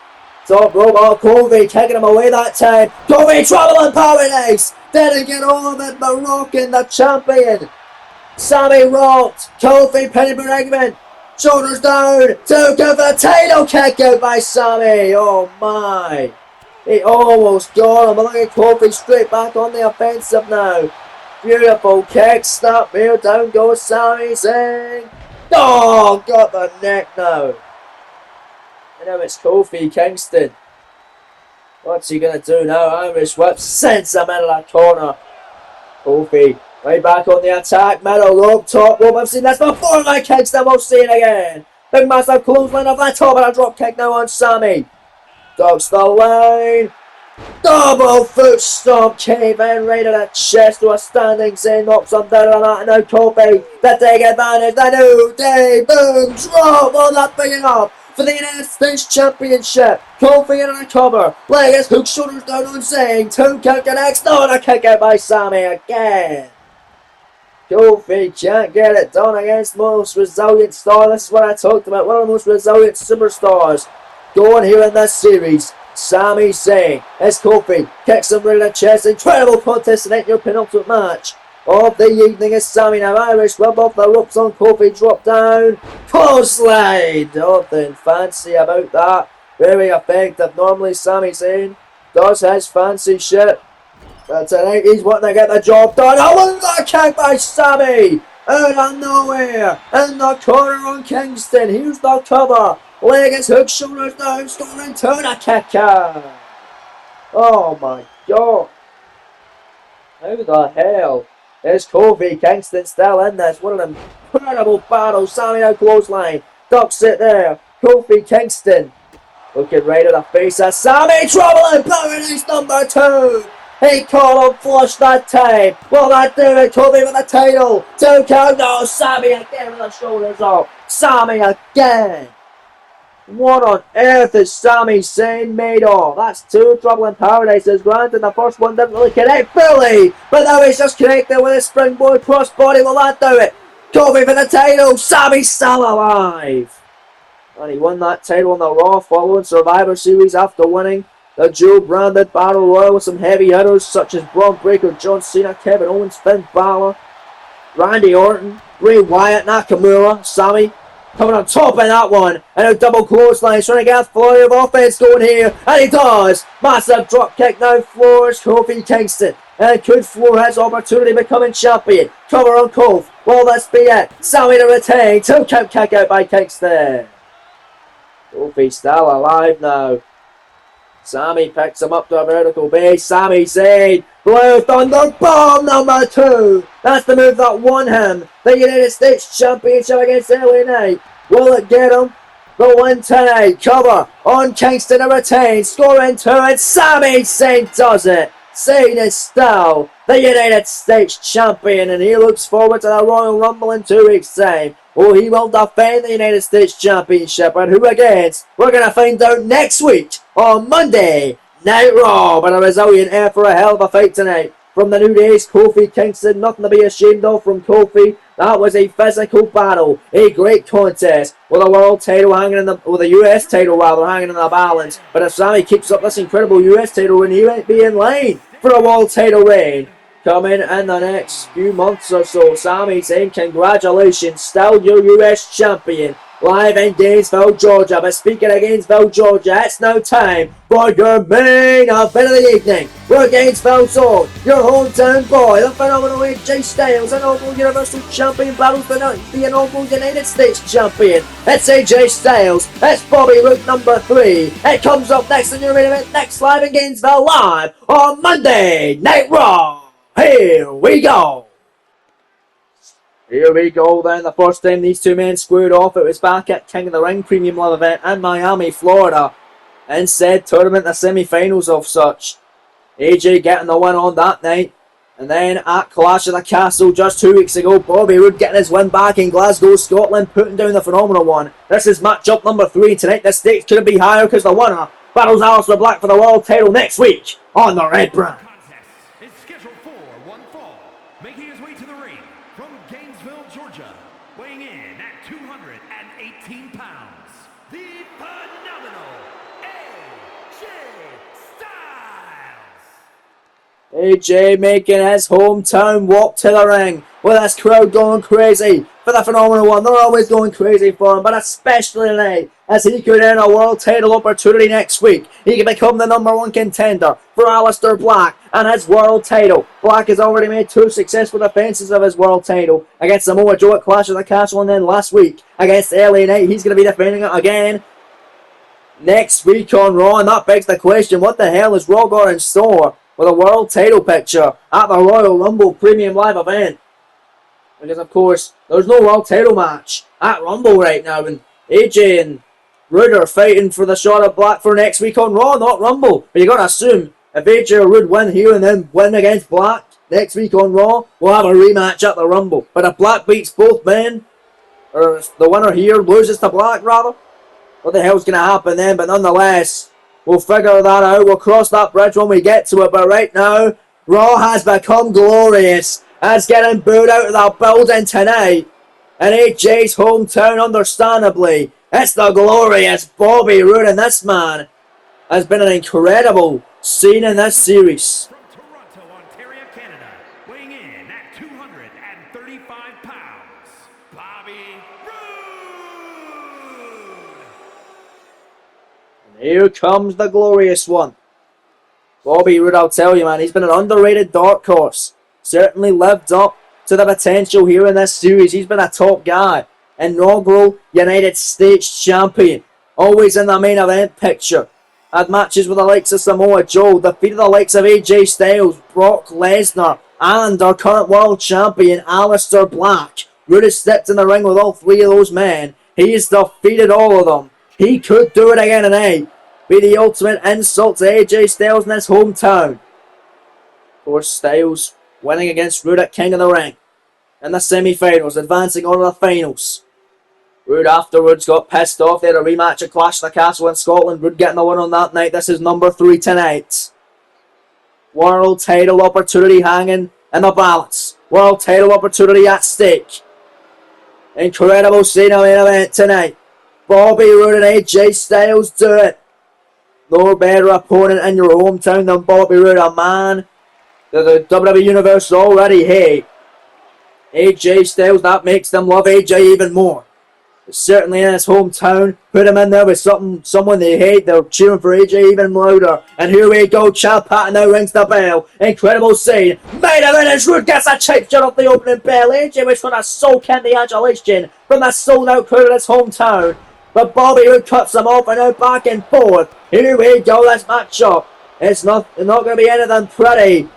Top rope, Kofi kicking him away that time. Kofi trouble in paradise. Didn't get all of it, but rocking the champion. Sami rocked. Kofi penny predicament. Shoulders down. 2 count for the title, kick out by Sami. Oh my. He almost got him, but look at Kofi straight back on the offensive now. Beautiful kick, snap here, down goes Sami Zayn. Oh, got the neck now. And now it's Kofi Kingston. What's he going to do now? Irish whip sends him into that corner. Kofi right back on the attack, middle rope, top rope. I've seen this before, my Kingston, we'll see it again. Big massive clothesline off that top and a drop kick now on Sami. Dogs the line. Double foot stomp, cave in right at the chest to a standing Zayn, knocks him down on that, and now Kofi to take advantage. The New Day, boom, drop on that big up for the United States Championship. Kofi in a cover, leg is hook, shoulders down on Zayn, 2 count connects, no, and a kick out by Sami again. Kofi can't get it done against the most resilient star. This is what I talked about, one of the most resilient superstars going here in this series. Sami Zayn as Kofi kicks him right in the chest. Incredible contest tonight in your penultimate match of the evening as Sami now Irish whip off the ropes on Kofi, drop down, clothesline. Nothing fancy about that. Very effective. Normally Sami Zayn does his fancy shit. But tonight he's wanting to get the job done. Oh, look at that kick by Sammy! Out of nowhere! In the corner on Kingston. Here's the cover. Leg is hooked, shoulders down, scoring to the kicker. Oh my god. How the hell is Kofi Kingston still in this? What an incredible battle. Sammy out clothesline. Ducks it there. Kofi Kingston looking right at the face of Sammy. Trouble in paradise number 2. He caught him flush that time. Will that do it? Kofi with the title. 2 count. No, Sammy again with the shoulders up. Sammy again. What on earth is Sami Zayn made of? That's 2 Trouble in Paradises. Granted, the first one didn't really connect fully, but now he's just connected with a springboard crossbody. Will that do it? Kofi for the title. Sami's still alive. And he won that title on the Raw following Survivor Series after winning the dual-branded Battle Royal with some heavy hitters such as Braun Breaker, John Cena, Kevin Owens, Finn Balor, Randy Orton, Bray Wyatt, Nakamura, Sami coming on top in that one, and a double clothesline, trying to get a flurry of offense going here, and he does! Massive drop kick now, floors Kofi Kingston, and could floor his opportunity becoming champion. Cover on Kofi, will this be it? Sami to retain, 2 count kick out by Kingston. Kofi's still alive now. Sami picks him up to a vertical base. Sami Zayn, Blue Thunder Bomb number 2. That's the move that won him the United States Championship against LA Knight. Will it get him the win tonight? Cover on Kingston to retain. Scoring 2, and Sami Zayn does it. Zayn is still the United States Champion, and he looks forward to the Royal Rumble in 2 weeks' time. Oh, he will defend the United States Championship, and who against? We're going to find out next week on Monday Night Raw. But a resilient air for a hell of a fight tonight from the New Days. Kofi Kingston, nothing to be ashamed of from Kofi. That was a physical battle, a great contest with a world title hanging in the, with a US title rather hanging in the balance. But if Sami keeps up this incredible US title run, he might be in line for a world title reign coming in the next few months or so. Sami Zayn, congratulations, still your US champion. Live in Gainesville, Georgia. But speaking of Gainesville, Georgia, it's now time for your main event of the evening. We're Gainesville's own, your hometown boy, the phenomenal AJ Styles, an inaugural Universal Champion battles the inaugural United States Champion. It's AJ Styles, it's Bobby Roode number 3. It comes up next in your main event, next live in Gainesville, live on Monday Night Raw. Here we go. Here we go then. The first time these 2 men squared off, it was back at King of the Ring Premium Live event in Miami, Florida. In said tournament, the semi-finals of such. AJ getting the win on that night. And then at Clash of the Castle just 2 weeks ago, Bobby Roode getting his win back in Glasgow, Scotland, putting down the phenomenal one. This is matchup number 3 tonight. The stakes couldn't be higher because the winner battles Aleister Black for the world title next week on the Red Brand. Making his way to the ring from Gainesville, Georgia, weighing in at 218 pounds, the phenomenal AJ Styles. AJ making his hometown walk to the ring with his crowd going crazy for the phenomenal one. They're always going crazy for him, but especially tonight as he could earn a world title opportunity next week. He can become the number 1 contender for Aleister Black and his world title. Black has already made 2 successful defenses of his world title against Samoa Joe at Clash of the Castle, and then last week against LA Knight. He's going to be defending it again next week on Raw, and that begs the question, what the hell is Raw got in store with a world title picture at the Royal Rumble Premium Live event? Because of course there's no world title match at Rumble right now, and AJ and Roode are fighting for the shot at Black for next week on Raw, not Rumble. But you gotta assume if AJ or Roode win here and then win against Black next week on Raw, we'll have a rematch at the Rumble. But if Black beats both men, or the winner here loses to Black rather, what the hell's gonna happen then? But nonetheless, we'll figure that out. We'll cross that bridge when we get to it. But right now, Raw has become glorious. As getting booed out of the building tonight in AJ's hometown, understandably. It's the glorious Bobby Roode, and this man has been an incredible scene in this series. From Toronto, Ontario, Canada, weighing in at 235 pounds, Bobby Roode. And here comes the glorious one. Bobby Roode, I'll tell you, man, he's been an underrated dark horse. Certainly lived up to the potential here in this series. He's been a top guy. Inaugural United States champion. Always in the main event picture. Had matches with the likes of Samoa Joe, defeated the likes of AJ Styles, Brock Lesnar, and our current world champion, Aleister Black. Roode has stepped in the ring with all three of those men. He has defeated all of them. He could do it again tonight. Be the ultimate insult to AJ Styles in his hometown. Of course, Styles winning against Roode at King of the Ring in the semi-finals, advancing on to the finals. Roode afterwards got pissed off. They had a rematch at Clash of the Castle in Scotland. Roode getting the win on that night. This is number 3 tonight. World title opportunity hanging in the balance. World title opportunity at stake. Incredible scene of main event tonight. Bobby Roode and AJ Styles do it. No better opponent in your hometown than Bobby Roode, a man that the WWE Universe already hate. AJ Styles, that makes them love AJ even more. But certainly in his hometown, put him in there with someone they hate, they're cheering for AJ even louder. And here we go, Champ Patton now rings the bell. Incredible scene. Main event as Roode gets a cheap shot off the opening bell. AJ was trying to soak in the adulation from the sold out crowd in his hometown. But Bobby Roode cuts him off and now back and forth. Here we go, this matchup. It's not going to be anything pretty.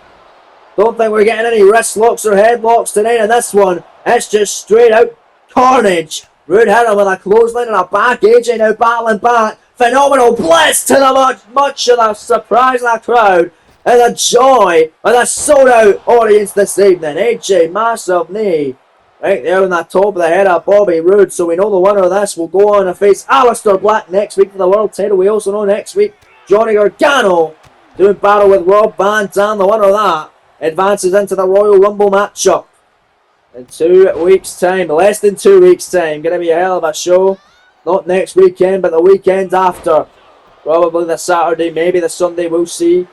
Don't think we're getting any wrist locks or headlocks tonight in this one. It's just straight out carnage. Roode hit him with a clothesline and a back. AJ now battling back. Phenomenal bliss to the much of the surprise of the crowd. And the joy of the sold out audience this evening. AJ, massive knee. Right there on the top of the head of Bobby Roode. So we know the winner of this will go on to face Aleister Black next week for the world title. We also know next week Johnny Gargano doing battle with Rob Van Dam. The winner of that advances into the Royal Rumble matchup in 2 weeks' time. Less than 2 weeks' time. Going to be a hell of a show. Not next weekend, but the weekend after. Probably the Saturday, maybe the Sunday. We'll see.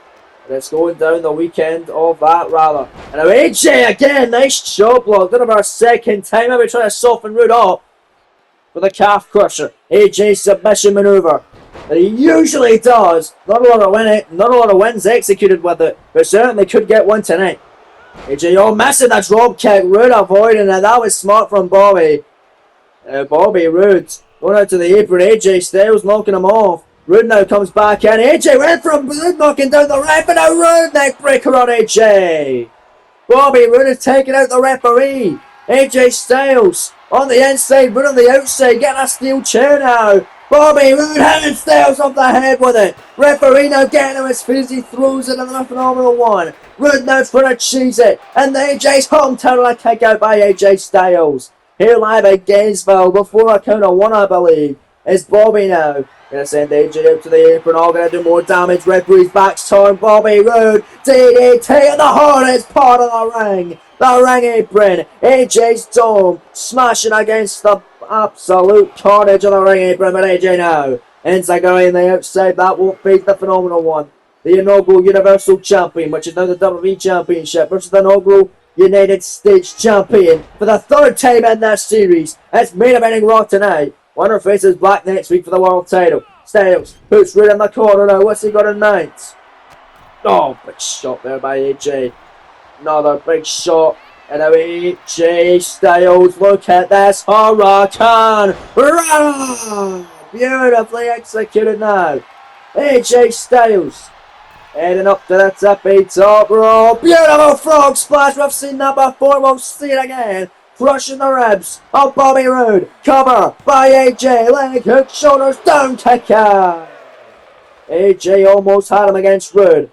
But it's going down the weekend of that, rather. And now AJ again. Nice shot block. Done it for a second time. Maybe trying to soften Roode up for the calf crusher. AJ submission maneuver that he usually does. Not a lot of wins executed with it, but certainly could get one tonight. AJ missing that drop kick. Roode avoiding it. That was smart from Bobby. Bobby Roode going out to the apron. AJ Styles knocking him off. Roode now comes back in. AJ went from Roode knocking down the ref, and now Roode neck breaker on AJ. Bobby Roode is taking out the referee. AJ Styles on the inside, Roode on the outside, getting a steel chair now. Bobby Roode hitting Styles off the head with it. Referee now getting to his feet as he throws it in the phenomenal one. Roode now for a cheese it. And the AJ's hometown and a kick out by AJ Styles. Here live at Gainesville before a count of 1, I believe. It's Bobby now. Gonna send AJ out to the apron. All gonna do more damage. Referee's back's torn. Bobby Roode. DDT in the hardest part of the ring. The ring apron. AJ's dome. Smashing against the absolute carnage on the ring apron. But AJ now. Enziguri on the outside. That won't beat the phenomenal one. The inaugural Universal Champion, which is now the WWE Championship, versus the inaugural United States Champion for the 3rd time in this series. It's main eventing Raw tonight. Winner faces Black next week for the world title. Styles puts Roode in the corner now. What's he got in mind? Oh, big shot there by AJ. Another big shot. And now AJ Styles. Look at this Hurricane. Beautifully executed now. AJ Styles heading up to the tippy top rope. Beautiful frog splash. We've seen that before. We'll see it again. Crushing the ribs of Bobby Roode. Cover by AJ. Leg hook, shoulders down, kicker. AJ almost had him against Roode.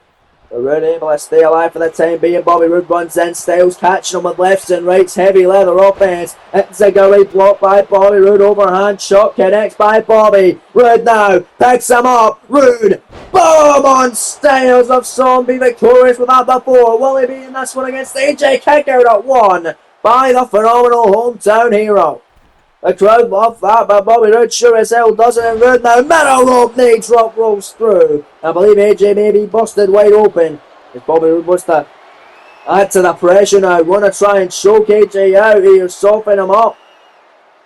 But Roode able to stay alive for the time being. Bobby Roode runs in. Styles catching him with lefts and rights. Heavy leather offense. Enziguri blocked by Bobby Roode. Overhand shot connects by Bobby. Roode now picks him up. Roode. Boom on Styles. I've saw him be victorious with that before. Will he be in this one against AJ? Kick out at 1. By the phenomenal hometown hero. The crowd love that, but Bobby Roode sure as hell doesn't. And Roode now, middle rope knee drop rolls through. I believe AJ may be busted wide open. If Bobby Roode wants to add to the pressure now, want to try and choke AJ out here, soften him up,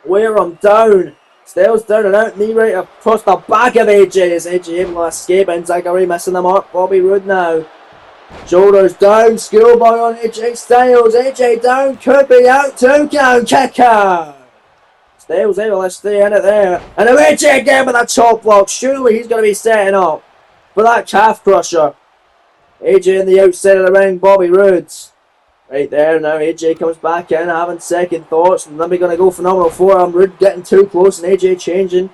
wear him down. Styles down and out, knee right across the back of AJ. Is AJ able to escape? Enziguri missing the mark. Bobby Roode now. Shoulders down, schoolboy on AJ Styles. AJ down, could be out, 2 count, kick out. Styles able to stay in it there. And now AJ again with a chop block. Surely he's going to be setting up for that calf crusher. AJ in the outside of the ring, Bobby Roode. Right there now, AJ comes back in, having second thoughts. And then we're going to go phenomenal forearm. Roode getting too close and AJ changing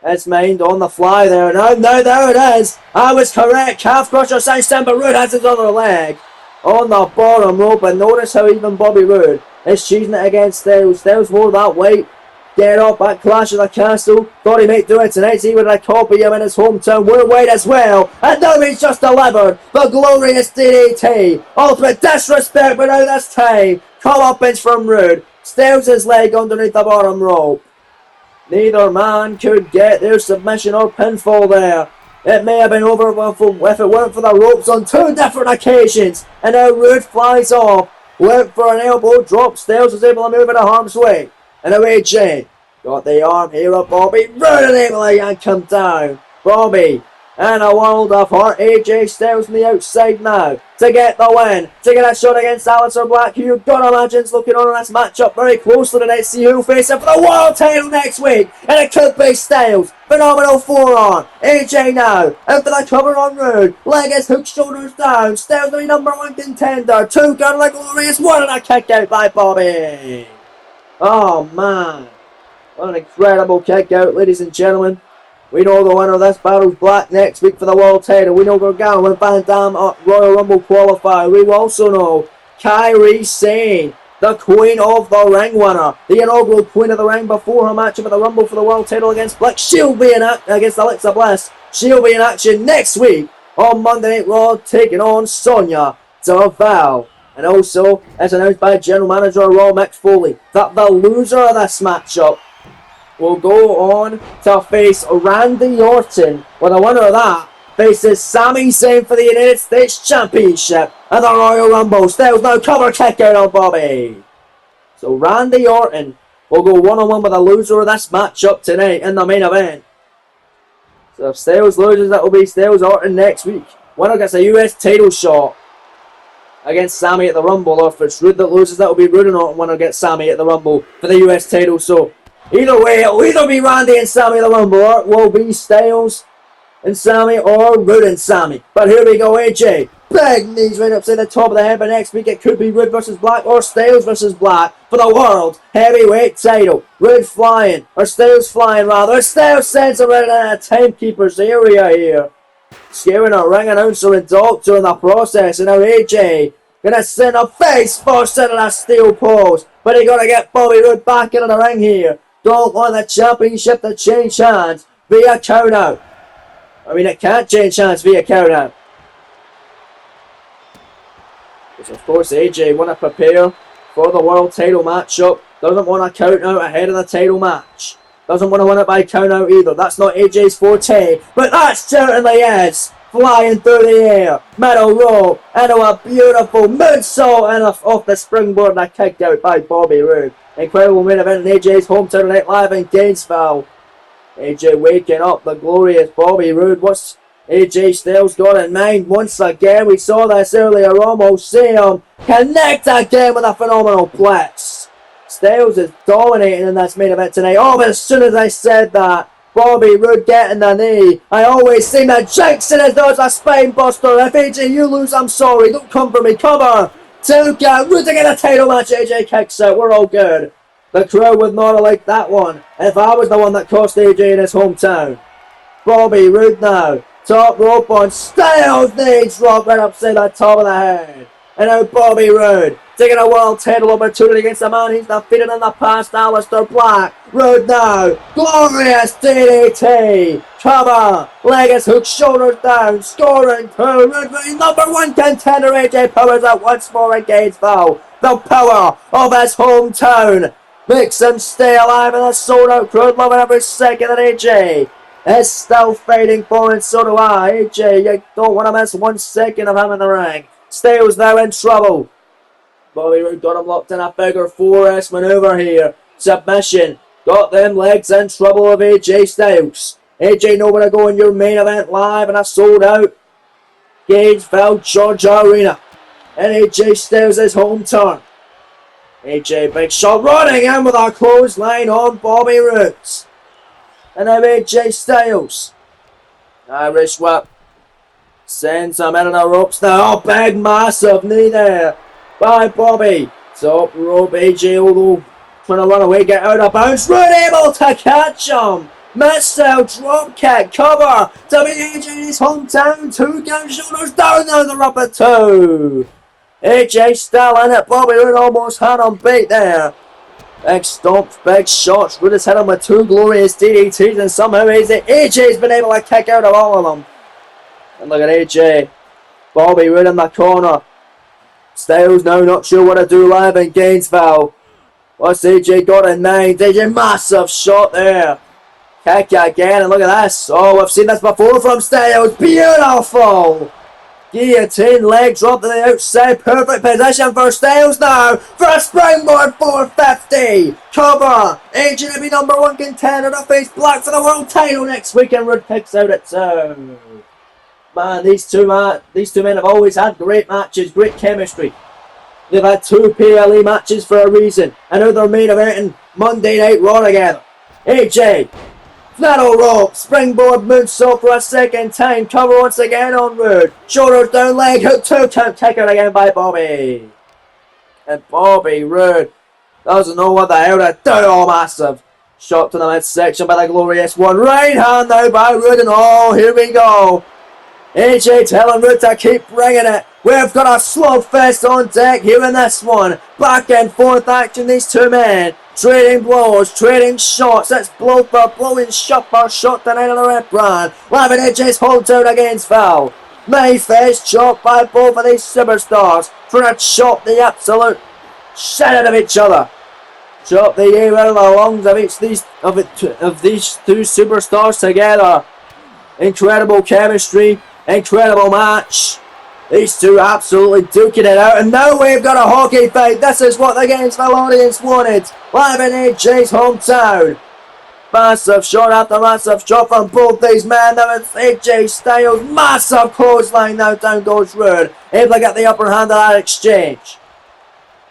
his mind on the fly there. Now there it is. I was correct. Calf crusher signs down, but Roode has his other leg on the bottom rope. And notice how even Bobby Roode is cheating it against Styles. Styles wore that weight. Get up at Clash of the Castle. Thought he might do it tonight. See, would I copy him in his hometown? We're wide as well. And now he's just delivered the glorious DDT. Ultimate disrespect, but now this time, comeuppance from Roode. Styles his leg underneath the bottom rope. Neither man could get their submission or pinfall there. It may have been over if it weren't for the ropes on 2 different occasions. And now Roode flies off. Went for an elbow drop. Styles was able to move into harm's way. And now AJ got the arm here of Bobby Roode and able to yank him down. Bobby and a world of hurt. AJ Styles from the outside now to get the win. To get a shot against Aleister Black, who you've got to imagine is looking on this matchup very closely tonight. See who faces for the world title next week. And it could be Styles. Phenomenal forearm. AJ now in for the cover on Roode. Leg is hooked, shoulders down. Styles the number 1 contender. 2 gun like glorious. 1 and a kick out by Bobby. Oh man, what an incredible kick out, ladies and gentlemen. We know the winner of this battle is Black next week for the world title. We know Gargano and Van Dam Royal Rumble qualifier. We also know Kairi Sane, the Queen of the Ring winner, the inaugural Queen of the Ring before her match at the Rumble for the world title against Black. She'll be in against Alexa Bliss. She'll be in action next week on Monday Night Raw, taking on Sonya Deville. And also, as announced by General Manager of Raw, Mick Foley, that the loser of this matchup will go on to face Randy Orton. Well, the winner of that faces Sami Zayn for the United States Championship and the Royal Rumble. Styles now cover kick out on Bobby. So Randy Orton will go one-on-one with the loser of this matchup tonight in the main event. So if Styles loses, that will be Styles Orton next week. Winner gets a US title shot against Sami at the Rumble, or if it's Roode that loses, that will be Roode and Orton winner gets Sami at the Rumble for the US title. So either way, it'll either be Randy and Sami at the Rumble, or it will be Styles and Sami, or Roode and Sami. But here we go, AJ. Big knees right up to the top of the head, but next week it could be Roode versus Black or Styles versus Black for the World Heavyweight title. Roode flying, or Styles flying rather. Styles sends him right in a timekeeper's area here. Scaring a ring announcer and doctor in the process. And now AJ gonna send a face first into a steel post. But he gotta get Bobby Roode back into the ring here. Don't want the championship to change hands via count out. I mean, it can't change hands via count out. Because of course AJ want to prepare for the world title matchup. Doesn't want to count out ahead of the title match. Doesn't want to win it by count out either. That's not AJ's forte. But that certainly is. Flying through the air. Middle rope. Into a beautiful moonsault. And off the springboard and a kick out by Bobby Roode. Incredible main event in AJ's hometown tonight live in Gainesville. AJ waking up the glorious Bobby Roode. What's AJ Styles got in mind once again? We saw this earlier on. We'll see him connect again with a phenomenal blitz. Styles is dominating in this main event tonight. Oh, but as soon as I said that, Bobby Roode getting the knee. I always seem to jinx it as though it's a spine buster. If AJ you lose, I'm sorry. Don't come for me. Cover. 2 count. Roode to get a title match. AJ kicks out. We're all good. The crowd would not have liked that one if I was the one that cost AJ in his hometown. Bobby Roode now. Top rope on Styles. Knee drop right upside the top of the head. And now Bobby Roode taking a world title opportunity against a man he's defeated in the past, Aleister Black. Roode now. Glorious DDT. Cover. Leg is hooked, shoulders down. Scoring 2. Roode for number 1 contender. AJ powers out once more in Gainesville. The power of his hometown makes him stay alive in a sold out crowd, loving every second that AJ is still fighting for, and so do I. AJ, you don't want to miss 1 second of him in the ring. Styles now in trouble. Bobby Roode got him locked in a bigger 4S maneuver here. Submission. Got them legs in trouble of AJ Styles. AJ nowhere to go in your main event live in a sold out Gainesville, Georgia arena. And AJ Styles' home turn. AJ Big Shot running in with a clothesline on Bobby Roode. And now AJ Styles. Irish whip. Sends him into the ropes now. Oh, big massive knee there by Bobby. Top rope AJ, although trying to run away, get out of bounds. Roode able to catch him. Missile drop kick cover. WAJ's hometown. 2 count, shoulders down now the rubber 2. AJ still in it. Bobby Roode almost had him beat there. Big stomps, big shots. Roode has hit him with 2 glorious DDTs, and somehow AJ's been able to kick out of all of them. And look at AJ. Bobby Roode in the corner. Styles now not sure what to do live in Gainesville. What's AJ got in mind? AJ, massive shot there. Kick again, and look at this. Oh, we've seen this before from Styles. Beautiful. Guillotine leg drop to the outside. Perfect position for Styles now. For a springboard 450. Cover. AJ to be #1 contender to face Black for the world title next week, and Roode kicks out at 2. Man, these two men have always had great matches, great chemistry. They've had 2 PLE matches for a reason. And now they're main eventing Monday Night Raw together. AJ, flannel rope, springboard moonsault for a second time. Cover once again on Roode. Shoulders down, leg hook, 2 count, take out again by Bobby. And Bobby Roode doesn't know what the hell to do. Oh, massive shot to the midsection by the Glorious One. Right hand now by Roode, and oh, here we go. AJ telling Roode to keep bringing it. We've got a slow fest on deck here in this one. Back and forth action, these 2 men. Trading blows, trading shots. It's blow for blowing shot for shot tonight on the Red Brand. Live in AJ's hometown against Val. Mayfest chop by both of these superstars. Trying to chop the absolute shit out of each other. Chop the air out of the lungs of these 2 superstars together. Incredible chemistry. Incredible match. These 2 absolutely duking it out. And now we've got a hockey fight. This is what the Gainesville audience wanted. Live in AJ's hometown. Massive shot after massive shot from both these men. Now it's AJ Styles. Massive clothesline now. Down goes Roode. Able to get the upper hand of that exchange.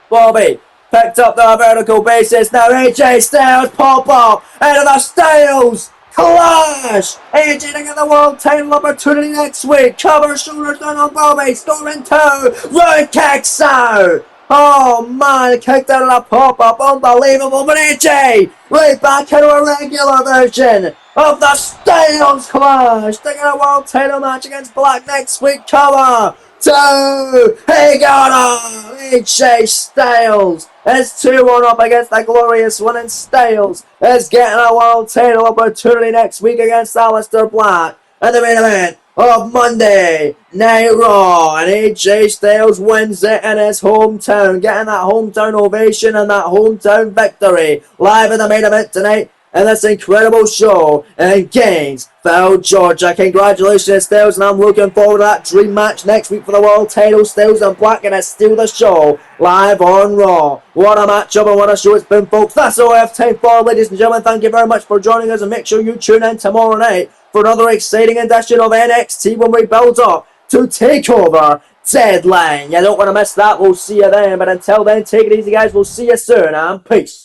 Bobby picked up the vertical basis. Now AJ Styles pop up. Out of the Styles. Clash! AJ to get the world title opportunity next week. Cover, shoulders down on Bobby. Storming 2. Roode kicks out. Oh man, kicked out of the pop-up. Unbelievable. But AJ right back into a regular version of the Styles Clash. To get a world title match against Black next week. Cover. 2. He got him. AJ Styles is 2-1 up against the Glorious One, and Styles is getting a world title opportunity next week against Aleister Black in the main event of Monday Night Raw. And AJ Styles wins it in his hometown, getting that hometown ovation and that hometown victory. Live in the main event tonight in this incredible show in Gainesville, Georgia. Congratulations, Styles, and I'm looking forward to that dream match next week for the world title. Styles and Black gonna steal the show live on Raw. What a matchup and what a show it's been, folks. That's all I have time for, ladies and gentlemen. Thank you very much for joining us, and make sure you tune in tomorrow night for another exciting edition of NXT when we build up to TakeOver Deadline. You don't want to miss that. We'll see you then, but until then, take it easy, guys. We'll see you soon, and peace.